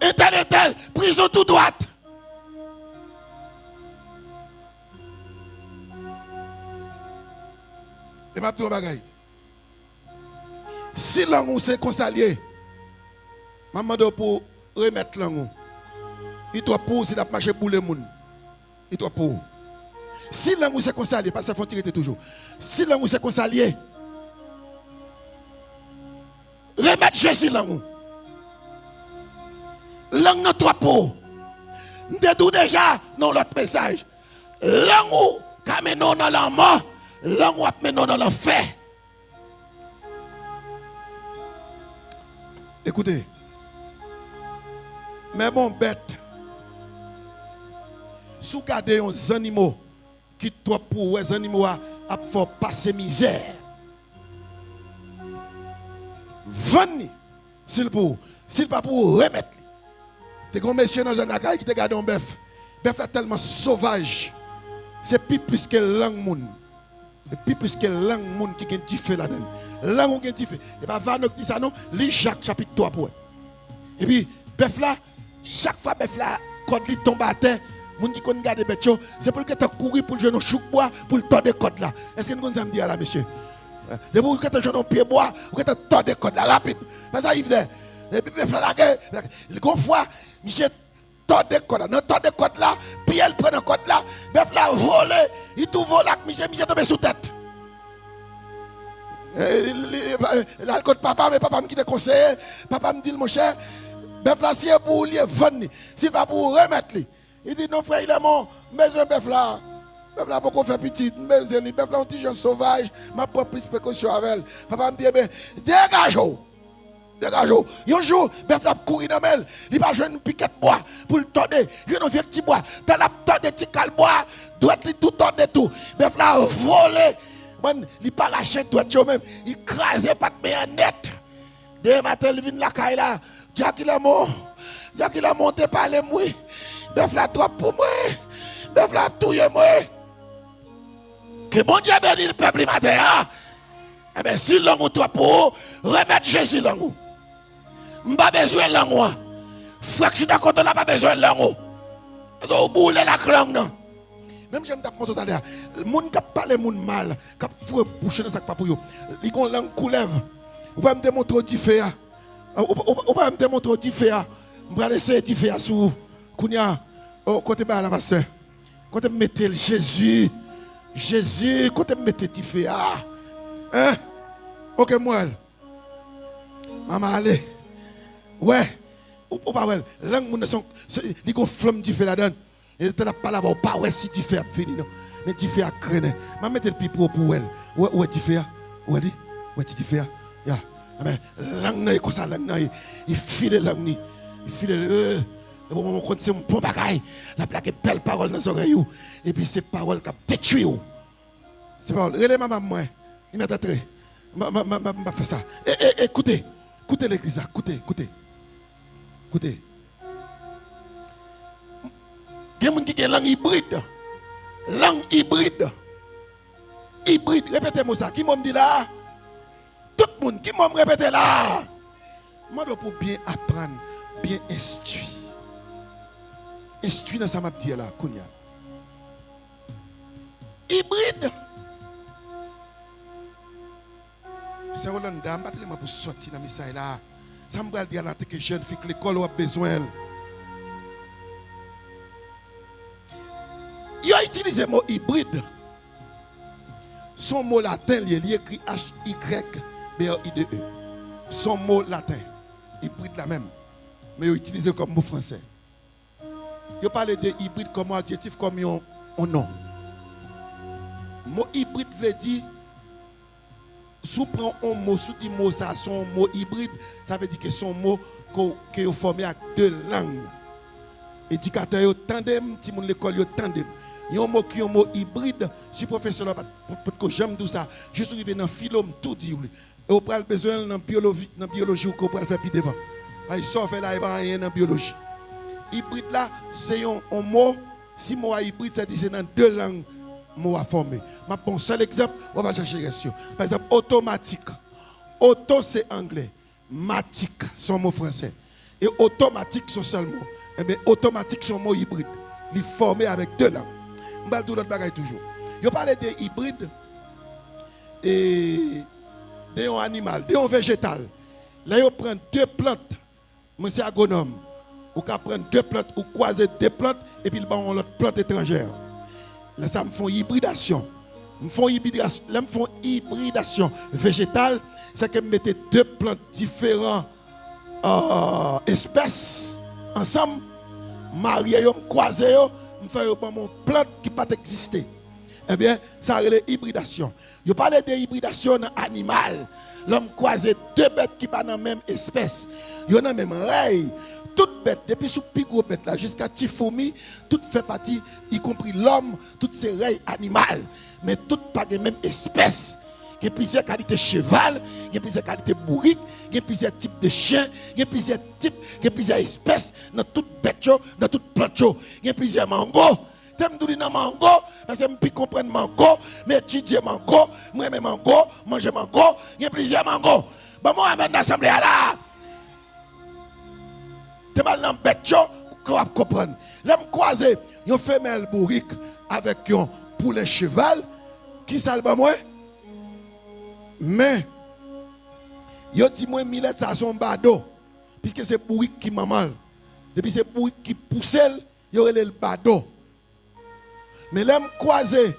un tel, prison tout droite. Et ma tout bagaille. Si l'angle c'est consalié, maman doit pour remettre l'angle. Il doit pour s'il a marché pour le monde. Il doit pour. Si l'angle c'est consalié, parce que ça faut tirer toujours. Si l'angle c'est consalié, remettre Jésus l'angle. L'angle n'a trois pour. Nous disons déjà dans l'autre message. L'angle qui amène dans la mort, l'angle qui amène dans l'enfer. Écoutez, mais bon bête, si vous regardez les animaux qui doivent pour les animaux à faire passer misère, venez, s'il pas pour remettre. T'es comme monsieur dans un accueil qui te garde un bœuf. Bœuf est tellement sauvage. C'est plus que langue moun. Et plus que langue moun qui est diffé là-dedans. Langue qui est diffé. Et bien, va nous dire ça non, lis Jacques chapitre 3 pour. Et puis, bœuf là, chaque fois bœuf là, quand il tombe à terre, moun qui connaît garder bête, c'est pour que tu courir pour le genou chou bois pour le tordre de code là. Est-ce que nous allons dire là, monsieur? De vous que tu un pied bois, ou que tu tord des cordes là rapide. Mais ça, il fait. Et puis, le gros fois, monsieur tord des cordes, non, tord des cordes là, puis elle prend un code là, bœuf là, volé, il tout vole là, monsieur tombé sous tête. Là, le code papa, mais papa me quitte conseiller, papa me dit, mon cher, bœuf là, si c'est pour lui vendre, si pas pour remettre lui. Il dit, non, frère, il est mon, besoin bœuf là. Bœuf là, beaucoup fait petit, besoin, bœuf là, un petit jeune sauvage, ma propre plus précaution avec elle. Papa me dit, eh bien, dégage-vous. Dégage-vous. Un jour, bœuf là, courir dans elle, il va jouer une piquette bois pour le tordre. Il y a un vieux petit bois, dans la tordre, petit cal bois, doit être tout tordre tout. Bœuf là, volé. Man, il pas lâché doit même, il crasé pas de net. Demain matin, il vient la caille là, Jack il a monté par les mouilles. Bœuf là, trop pour moi. Bœuf là, touye moi. Que bon Dieu bénisse le peuple matin. Hein? Eh bien, si l'on toi pour remettre Jésus l'ango. M'pas besoin de l'ango. Frère, je suis d'accord, on n'a pas besoin de l'ango. On boule la langue, non. Même j'aime t'apprendre tout à l'heure. Le monde qui parle le monde mal, qui a bouché dans sa pape, il a une langue coulève. Ou pas me démontrer du fait. Ou pas me démontrer du fait. Je vais laisser du fait sur Kounia. Côté bas la pasteur. Côté mettez Jésus. Jésus, côté mettez du fait. Hein? Ok, moi. Maman, allez. Ouais. Ou pas, ouais. Langue, moun son. Il y a une flamme du fait là-dedans. Et tu n'as pas là-bas, pas ouais si tu fais à finir, non. Mais tu fais à craindre. Je vais mettre le pipeau pour elle. Ouais, tu fais à. Ouais, dit. Ouais, tu fais à. Ya. Mais langue, comme ça, langue, il file langue. Il file. Et bon, on compte, c'est un bon bagaille. La plaque belle parole dans les oreilles. Et puis, c'est parole qui a détruit. C'est parole. Regardez ma maman, il m'a traité. Je fais ça. Écoutez. Écoutez l'église. Écoutez. Écoutez. Il y a des gens qui ont une langue hybride. Langue hybride. Hybride. Répétez-moi ça. Qui m'a dit là? Tout le monde. Qui m'a répété là? Moi, je pour bien apprendre, bien instruire. Instruire dans ça m'a dit là. Kounia. Hybride. C'est un dame. Je ne vais pas sortir dans le message là. Ça me dit à la que jeune fille que l'école a besoin. Il a utilisé le mot hybride. Son mot latin, il est écrit H-Y-B-R-I-D-E. Son mot latin, hybride la même. Mais il a utilisé comme mot français. Il a parlé de hybride comme adjectif, comme un nom. Le mot hybride veut dire, si on prend un mot, si on dit mot, ça, son mot hybride, ça veut dire que son mot qui est formé avec deux langues. Éducateur, tandem, si mon l'école, tandem. Il y a un mot qui est un mot hybride. Si professeur, que j'aime tout ça, je suis arrivé dans le philome, tout dit. Et on a besoin dans la biologie ou qu'on peut faire plus devant. Il sort là, il va rien dans la biologie. Hybride là, c'est un mot. Si mot hybride, c'est dans deux langues, mot à former. Je prends un seul exemple, on va chercher question. Par exemple, automatique. Auto, c'est anglais. Matique, c'est un mot français. Et automatique, c'est un seul mot. Eh bien, automatique, c'est un mot hybride. Il est formé avec deux langues. Je vais dire l'autre bagaille toujours. Je parle de hybride et d'un animal, d'un végétal. Là, on prend deux plantes. Monsieur agronome, on peut prendre deux plantes ou croiser deux plantes et puis on l'autre plante étrangère. Là, ça me fait hybridation. Là, me font hybridation végétale. C'est que je mettais deux plantes différentes espèces ensemble, marier, croiser, me faire une plante qui n'a pas existé. Eh bien, ça a l'hybridation. Je parle de hybridation animale. L'homme croise deux bêtes qui sont dans la même espèce. Il y a même rail. Toutes bêtes, depuis sous plus gros bêtes là, jusqu'à petite fourmi, toutes fait partie, y compris l'homme, toutes ces rails animales. Mais toutes pas de même espèce. Il y a plusieurs qualités cheval, il y a plusieurs qualités bourriques, il y a plusieurs types de chiens, il y a plusieurs types, il y a plusieurs espèces dans toutes bêtes, dans toutes plantes. Il y a plusieurs mangos. T'aimes tout dans mango, parce que je peux comprendre mango, mais étudier mango, moi aimer mango, manger mango, il y a plusieurs mangos. Bon, moi, je vais l'assemblée là. Tu mal dans bête, qu'on va comprendre. Là, je croise une femelle bourrique avec un poulet cheval. Qui ça le moi? Mais, yo dit moi millet ça son bado. Puisque c'est bourrique qui m'a mal. Depuis c'est bourrique qui pousse, il y aurait le bado. Mais l'aime croisé,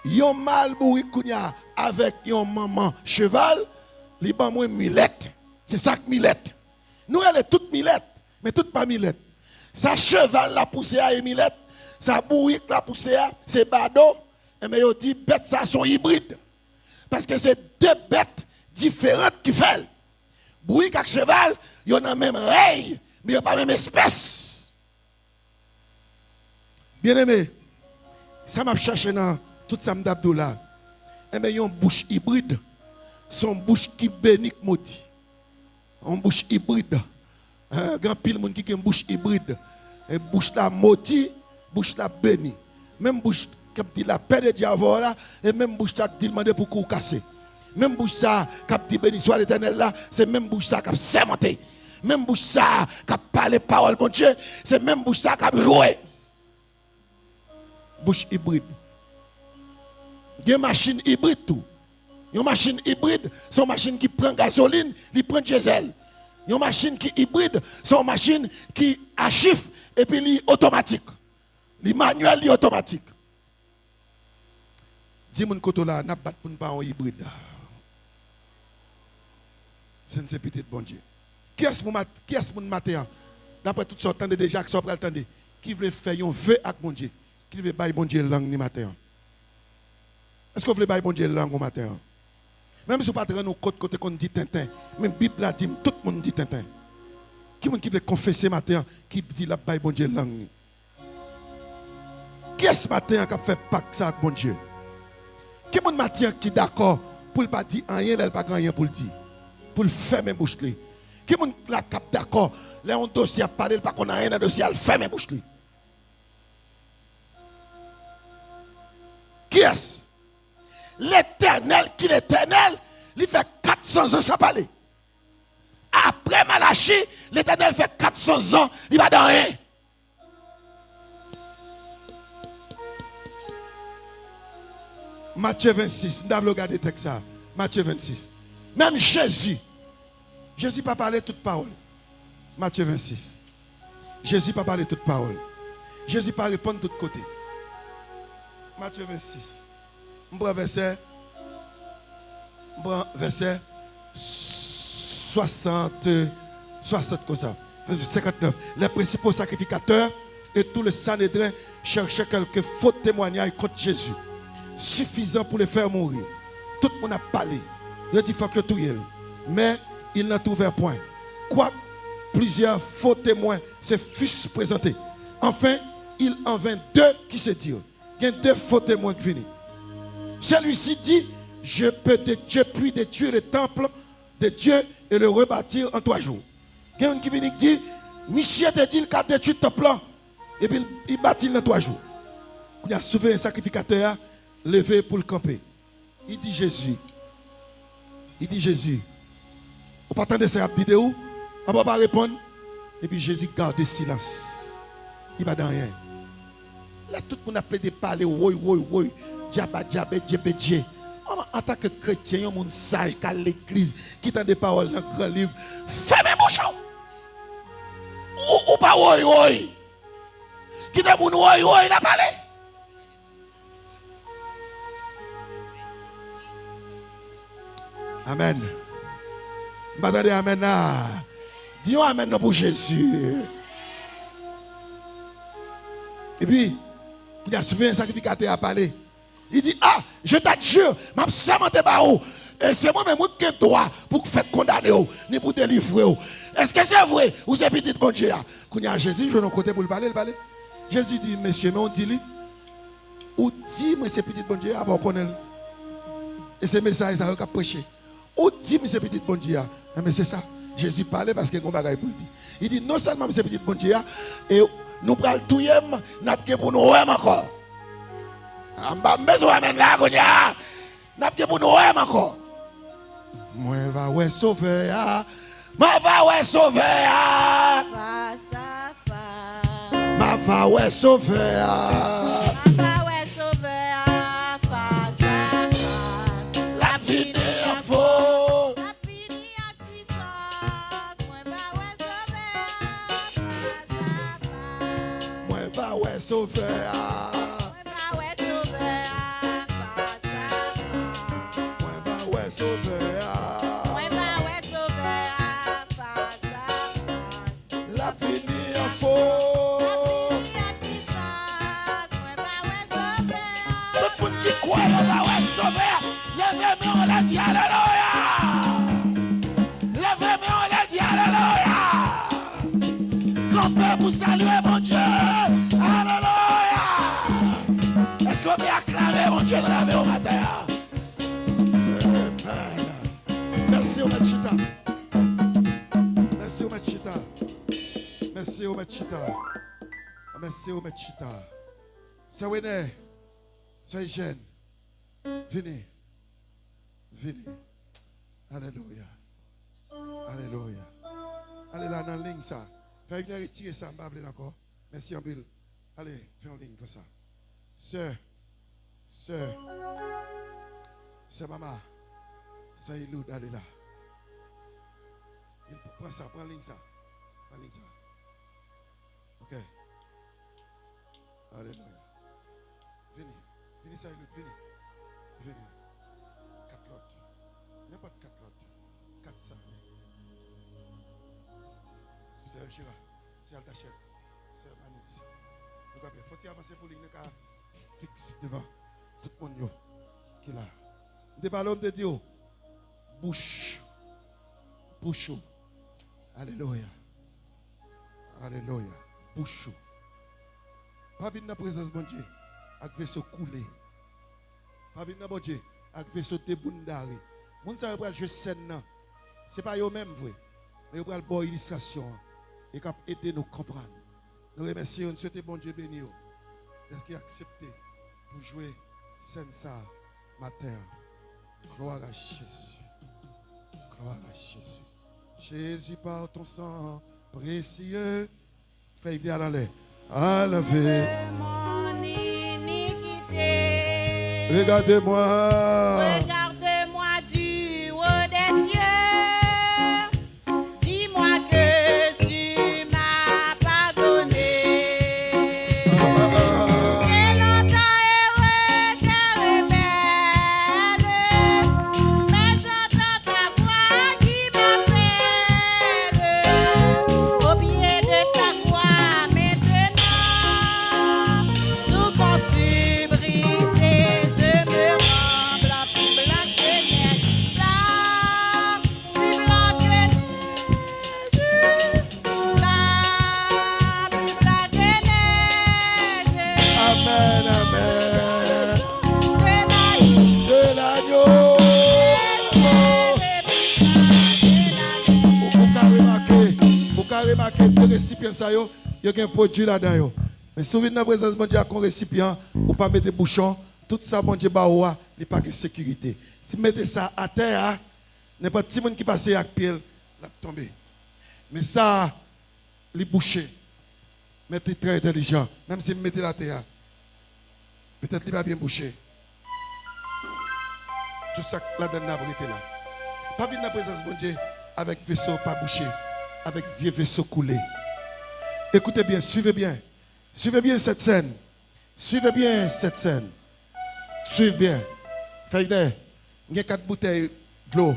yon mal bourrique kounya avec yon maman cheval, li ban moi millet. C'est ça que millet. Nous elle est toute millet, mais toute pas millet. Sa cheval la poussé à millet, sa bourrique la poussé à c'est bado. Et mais yo dit bête ça sont hybrides. Parce que c'est deux bêtes différentes qui font. Bourrique avec cheval, yon a même rey, mais yon pas même espèce. Bien aimé, ça m'a cherché dans tout ça m'dabdoula. Et mais yon bouche hybride, son bouche qui béni maudit. On bouche hybride. Grand pile monde qui a une bouche hybride. Et bouche la maudit, bouche la béni. Même bouche qui dit la paix de diable là, et même bouche qui dit demander pour qu'on casser. Même bouche ça qui dit béni soit l'Éternel là, c'est même bouche ça qui a sermenté. Même bouche ça qui a parlé parole bon Dieu, c'est même bouche ça qui a joué. Bouche hybride. Il y a une machine hybride tout. Une machine hybride, c'est une machine qui prend gasoline, qui prend diesel. Une machine qui hybride, c'est une machine qui a chiffre et puis li automatique. Li manuel, li automatique. Dis mon côté là, n'a pas pour pas en hybride. C'est petit bon Dieu. Qui est-ce mon matin? D'après toutes sortes de déjà qui sont prêts à attendre, qui veut faire un vœu avec mon Dieu, qui veut bailler bon Dieu langue ni matin. Est-ce que vous voulez bailler bon Dieu langue au matin? Même si vous ne pouvez pas côté qu'on dit Tintin, même la Bible dit, tout le monde dit Tintin. Qui veut confesser matin, qui dit la baille bon Dieu langue? Qui est ce matin qui a fait pacte ça avec bon Dieu? Qui est matin qui est d'accord pour ne pas dire rien, il n'a pas rien pour le dire? Pour le faire mes bouches. Qui est d'accord, là on dossier à parler, pas qu'on a rien dans le dossier, il fait mes bouches. Qui est-ce? L'Éternel, qui l'Éternel, il fait 400 ans sans parler. Après Malachi, l'Éternel fait 400 ans, il va dans rien. Matthieu 26, nous avons regardé le texte. Matthieu 26. Même Jésus n'a pas parlé toute parole. Matthieu 26. Jésus n'a pas parlé toute parole. Jésus n'a pas répondu de tout côté. Matthieu 26. Verset 60 comme ça. 59. Les principaux sacrificateurs et tout le Sanhédrin cherchaient quelques faux témoignages contre Jésus, suffisant pour les faire mourir. Tout le monde a parlé. Il a dit faut que tout y est. Mais il n'en trouvait point. Quoique plusieurs faux témoins se fussent présentés. Enfin, il en vint deux qui se dirent. Il y a deux faux témoins qui viennent. Celui-ci dit, je puis détruire le temple de Dieu et le rebâtir en 3 jours. Il y a un qui vient dit, monsieur te dit qu'il a détruit le temple et puis il bâtit en 3 jours. Il y a souvent un sacrificateur levé pour le camper. Il dit Jésus. Vous pas attendre ça vidéo, on ne va pas répondre. Et puis Jésus garde le silence. Il ne va dans rien. Là, tout le monde a plaidé parler, oui. Diabé. En tant que chrétien, il y a un monde sage qui a l'église, qui t'a des paroles dans le grand livre. Fermez bouchon. Ou pas oui. Qui t'a moun oui, n'a parlé. Amen. M'attendez amen. Dis amen pour Jésus. Et puis, il y a souvent un sacrificateur à parler. Il dit, je t'adjure, je sermenté par vous. Et c'est moi-même qui ai droit pour faire condamner vous, ni pour délivrer vous. Est-ce que c'est vrai ou c'est petit bon Dieu? Quand il y a Jésus, je vais côté pour le parler. Jésus dit, monsieur, mais on dit, ou dit, mais c'est petit bon Dieu, avant qu'on ait. Et ce message, ça va prêcher. Ou dit, mais c'est petit bon Dieu. Mais c'est ça. Jésus parlait parce qu'il y a un bagage pour le dire. Il dit, non seulement c'est petit bon Dieu, et nous prenons tout, nous avons pour nous encore. Amba besoin men la gonya n'a pas pour nous encore moi va ouais sauver ma va ouais sauver face à face ma va ouais sauver face à face la vie sauveur. La fini en faux. Tout le monde qui croit on va sauveur. Levez-moi, on l'a dit alléluia. Levez-moi, on l'a dit alléluia. Campez pour saluer mon Dieu. Alléluia. Est-ce qu'on peut acclamer mon Dieu de la vie au matin? Amen. Merci au Machita. Merci au Machita. Merci au Machita. Merci au Machita. C'est Wene. C'est jeune. Venez. Venez. Alléluia. Alléluia. Allez là dans la ligne ça. Fais venir retirer ça. Je ne encore. Merci en Bill. Allez, fais en ligne comme ça. Sœur. Maman. Sœur Iloud, allez là. Prends ça, prends ligne ça. Prends ligne ça. Ok. Alléluia. Venez. Venez ça Iloud, venez. Venez. 4 lots. N'importe 4 lots. 4 ça. Sœur Gérard. Sœur Altachette. Sœur Manis. Il faut avancer pour lui. Fixe devant. Tout le monde qui est là. Des ballons de Dieu. Bouche. Alléluia. Alléluia. Bouche. Pas venir dans la présence de Dieu. Avec vaisseau coulé. Pas venir dans Dieu. Avec vaisseau débundari. Moun sa va jouer scène. Ce n'est pas eux-mêmes vrai. Mais ils vont avoir une illustration. Et qui aider nous à comprendre. Nous remercions, nous souhaitons bon Dieu béni. Est-ce qu'il a accepté pour jouer scène ça matin? Gloire à Jésus. Gloire à Jésus. Jésus par ton sang précieux. Fais venir à l'air. À laver mon iniquité. Regardez-moi. Regarde-moi du haut des cieux. Dis-moi que tu m'as pardonné. J'ai longtemps heureux, cœur rebelle. Mais j'entends ta voix qui m'appelle. Au pied de ta croix maintenant, tout confus brisé, je me rends plus blanc que neige, plus blanc que neige, plus blanc que neige. Amen, amen. De l'agneau. Vous pouvez remarquer deux récipients, il y a un produit là-dedans. Mais si vous venez dans la présence de Dieu avec un récipient, vous ne pas mettre des bouchons, tout ça, mon Dieu, il n'y a pas de sécurité. Si vous mettez ça à terre, n'importe qui qui passe avec pied, il va tomber. Mais ça, les boucher, mettez très intelligent. Même si vous mettez la terre, peut-être qu'il va bien boucher. Tout ça, la dernière était là. Pas venir dans la présence de Dieu avec vaisseau pas bouché, avec vieux vaisseau coulé. Écoutez bien, suivez bien. Suivez bien cette scène. Suivez bien cette scène. Suivez bien. Faites il y a 4 bouteilles de l'eau.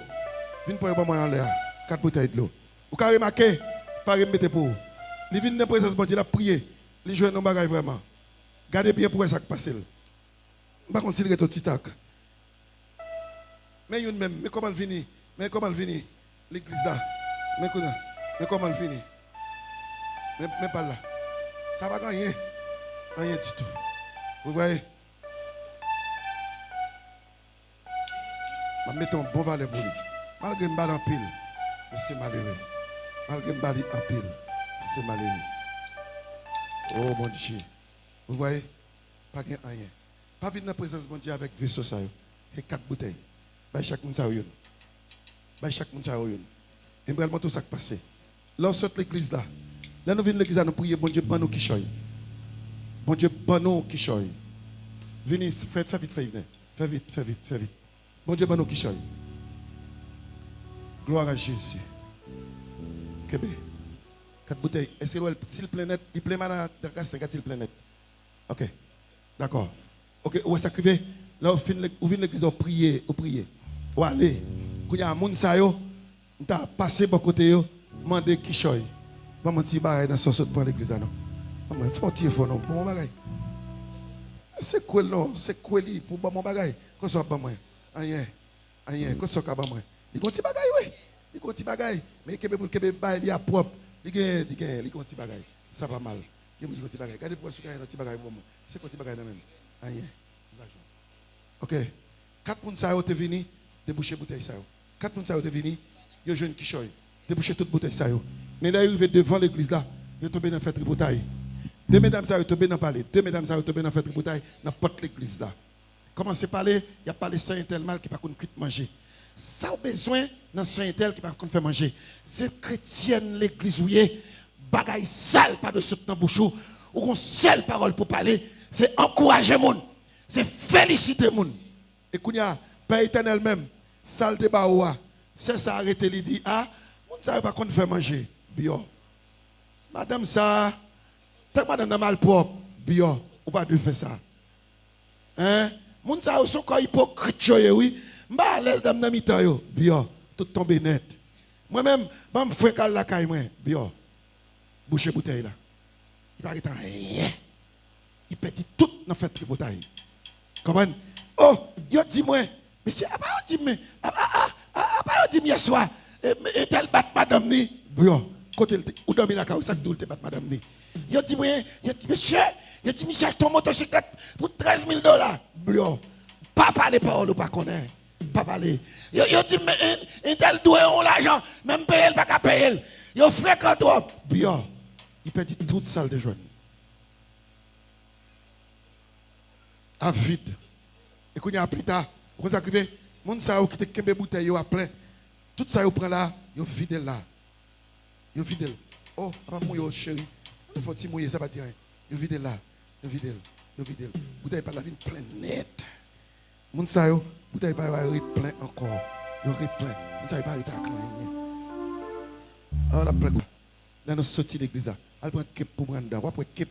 Venez pour moi en l'air. 4 bouteilles de l'eau. Vous avez remarqué, pas remettre pour vous. Les vignes de présence de Dieu, il a prié. Les joueurs n'ont pas vraiment. Gardez bien pour ça qui passe. Je ne vais pas considérer tout petit tac. Mais même, mais comment elle finit? Mais comment elle finit? L'église là. Mais comment elle finit? Mais pas là. Ça va rien. Rien du tout. Vous voyez? Je vais mettre un bon valeur pour lui. Malgré que je en pile, mais c'est malheureux. Malgré que je en pile, c'est malheureux. Oh mon Dieu. Vous voyez? Pas rien. Pas venir dans la présence de mon Dieu avec vaisseau ça. Et 4 bouteilles. Bah chaque monde ça yon. Bah chaque monde ça yon. Et vraiment tout ça qui passe. Là on sort l'église là. Là nous venons l'église là nous prier bon Dieu ban nous qui choy. Bon Dieu ban nous qui choy. Venez fais vite Fais vite. Bon Dieu ban nous qui choy. Gloire à Jésus. Kébé. 4 bouteilles. Est-ce que s'il plein net, il plein mal dans 5 s'il plein net. OK. D'accord. OK, où est-ce que là, vous venez l'église, vous priez, vous priez. Vous allez. Quand il y a un monde, vous avez passé par côté, vous demandez qui choye. Pas mentir, dans ce sens pour l'église, non. Il faut un petit effort, non, pour mon bagage. C'est quoi, non? C'est quoi, pour mon bagage? Qu'est-ce que c'est, moi? Rien. Qu'est-ce que c'est, moi? Il compte bagage, oui. Il compte bagage. Mais il est propre. Il compte bagage. Ça va mal. Il compte bagage. Regardez pour ce qu'il y a un petit bagage pour moi. C'est quoi, petit bagage, même? Rien. OK. 4 personnes sont venus, déboucher bouteille. 4 personnes sont venus, ils ont jeune qui choye. Déboucher toute bouteille. Mais là, ils arrivent devant l'église là, ils sont tombés dans la fête de bouteille. 2 mesdames sont tombées dans le palais. 2 mesdames sont tombées dans la fête de bouteille, dans porte l'église là. Commencez à parler, il y a pas les soins tel mal qui ne peuvent pas manger. Ça a besoin dans soins tel qui ne peuvent pas faire manger. C'est chrétienne l'église où il y a bagaille sale par dessus dans bouche ou une seule parole pour parler, c'est encourager les gens. C'est féliciter les gens. Et quand il y a Père éternel même, sale de baoua, c'est ça arrêter, il dit, ah, on ne savait pas qu'on fait manger. Bio. Madame ça, tant que madame n'a mal propre, bio, ou pas de faire ça. Hein? Moun sa sont quand hypocrite, oui. M'a à l'aise dans la mi-temps, yo. Bio, tout tombe net. Moi-même, je me fais la caille, moi. Bio, boucher bouteille là. Il paraît rien. Il pète tout dans la fête de bouteille. Comment? Oh, yo dit moi, mais c'est pas dit mais pas dit hier soir et tel bat madame ni. Bio, côté ou dormi la caille, ça doule te bat madame ni. Yo dit moi, yo dit monsieur, yo dit Michel ton motocyclette pour $13,000. Bio, pas parler parole ou pas connaître. Pas parler. Yo dit mais tel doit on l'argent, même payer pas qu'à payer. Yo fréquente trop. Bio, il pète toute salle de joie. À vide. Et quand il y a plus tard, vous arrivez, mon sa qui te kembe bouteille yo a plein. Tout ça yo prend là, yo vide là. Yo vide. Oh, pas moi chéri. Il faut mouiller ça va dire. Yo vide là. Yo vide. Yo vide. Bouteille pas la vie plein net. Mon sa yo, bouteille pas plein encore. Yo plein. Mon sa pas arrêter à rien. On a plein. Là nous sorti l'église là. Elle prend kep pour prendre là. Après kep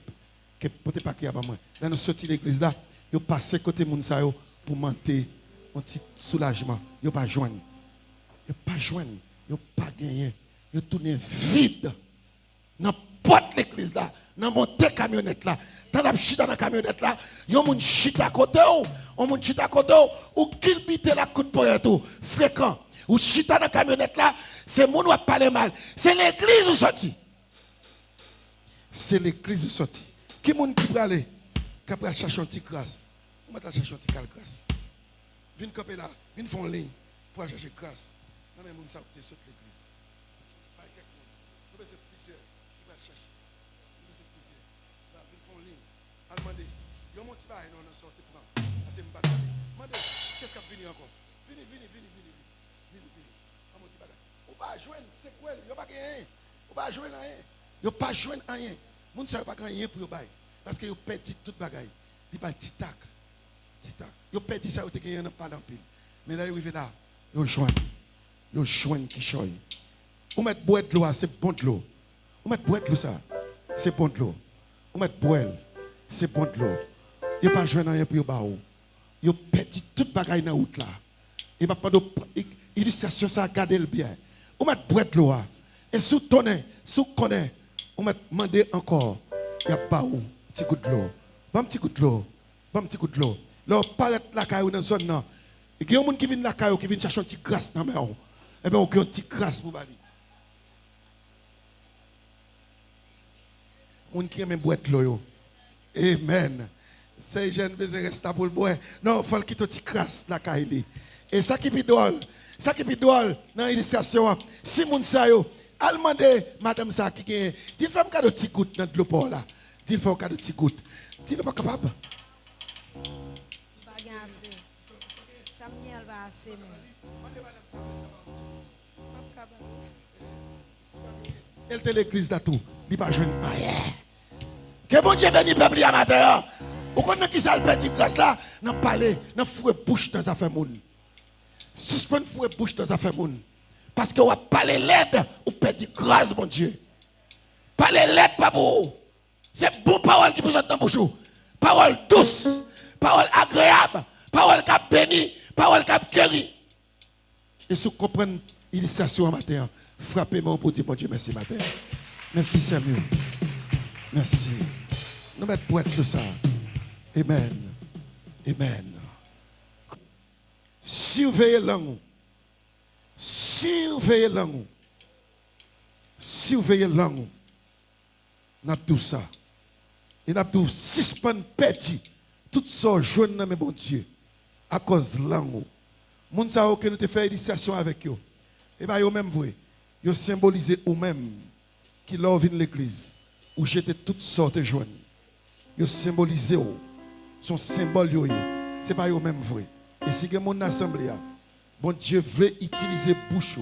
pour te paquer à moi. Là nous sorti l'église là. Yo passé côté moun sa yo pour monter un petit soulagement. Yo pas joindre. Yo pas joindre. Yo pas gagner. Yo tourner vide. Dans porte l'église là, dans monter camionnette là. Tant d'ap chita dans camionnette là, yo moun chita à côté ou, on moun chita à côté ou qu'il bite la coup de poing tout fréquent. Ou chita dans camionnette là, c'est moun ou parler mal. C'est l'église ou sorti. C'est l'église ou sorti. Qui moun qui peut aller? Qu'après chercher un petit grâce. On va chercher un petit grâce. Viens camper là, viens faire une ligne pour aller chercher grâce. Non mais moun ça qui saute l'église. Pas quelqu'un. Nous c'est plusieurs qui va chercher. Nous c'est plusieurs. Là, viens faire une ligne. À demander, yo mon petit bail non on sorti pour c'est me battre. Demandez, qu'est-ce qu'a venu encore? Vini. À mon petit bail. On va joindre, c'est quoi? Yo pas rien. On va joindre rien. Yo pas joindre rien. Moun ça pas rien pour yo bail. Parce que vous perdez toute bagaille. Il va tic-tac. Vous perdez ça, vous avez gagné pas dans pile. Mais là, vous arrivez là, vous joignez. Vous joignez qui choye. Vous mettez boîte de l'eau, c'est bon de l'eau. Vous mettez boîte de l'eau, ça, c'est bon de l'eau. Vous mettez boîte, c'est bon de l'eau. Vous pas joindre rien pour vous. Vous perdez toute bagaille dans la route là. Et pas de illustration, ça, gardez le bien. Vous mettez boîte de l'eau. Et sous tonnerre, sous connaît, vous mettez demander encore. Il y a pas où. Petit coup de l'eau. Bon petit coup de l'eau. Là, paraît la caillou dans la zone là. Et il y a des gens qui viennent la caillou, qui viennent chercher un petit grâce dans la main. Eh bien, on a un petit grâce pour bali. Les gens qui aiment boire de l'eau. Amen. Ces jeunes besoin rester pour le boire. Non, il faut quitter un petit grâce dans la caillou. Et ça qui est drôle dans l'illustration, si moun sa yo, al demander madame ça qui gagne, dit femme ka de petit goutte dans de l'eau là. Dit faut ka de petit goutte. Dit n'est pas capable. Pas assez. Ça me va assez. Elle était l'église là tout. Il pas jeune. Que bon Dieu béni peuple à matin. Ou connaît qui ça le petit grâce là, n'a parler, n'a fouet bouche dans affaire moun. Suspend fouet bouche dans affaire moun. Parce que on va parler l'aide ou perdre grâce, mon Dieu. Parler l'aide, pas pour. C'est bon parole qui vous êtes dans bouche. parole douce, parole agréable, parole qui a béni, parole qui a guéri. Et si vous comprenez l'initiation matin, frappez-moi pour dire bon Dieu merci matin. Merci Samuel. Merci. Nous mettons pour être ça. Amen. Amen. Surveillez l'angle. Surveillez l'angle. Surveillez l'angle. Nous avons tout ça. Et nous avons tout suspend perdu. Tout ça, jeune dans mes bon Dieu. À cause de l'angle. Moun sa que nous te fait initiation avec eux. Et bien, yo même vrai. Yo symbolisé ou même qui leur vient l'église. Où j'étais toutes sortes de jeunes. Yo symbolisé ou. Son symbole yo. C'est pas yo même vrai. Et si que mon assemblée, bon Dieu veut utiliser bouche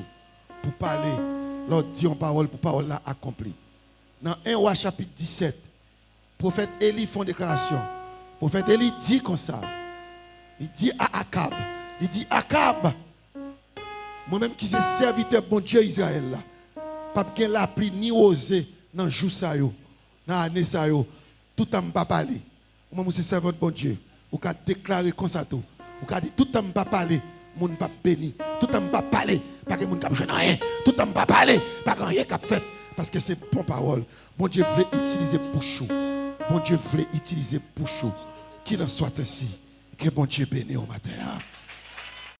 pour parler, leur dire en parole pour parole là accomplie. Dans 1 Roi chapitre 17, prophète Élie fait une déclaration. Prophète Élie dit comme ça. Il dit à Akab. Il dit Akab, moi-même qui suis serviteur bon Dieu Israël là, pas bien la pluie ni osé dans jour ça yo, dans année ça yo, tout en pas parler. Moi je suis servant bon Dieu. Ou ka déclarer comme ça tout. Ou ka dit tout en pas parler, moun pas béni. Tout en pas parler, pas que moun ka jouer rien. Tout en pas parler, pas que rien ka fait parce que c'est bon parole. Bon Dieu veut utiliser bouche. Bon Dieu veut utiliser bouche. Qu'il en soit ainsi. Que bon Dieu bénisse au matin.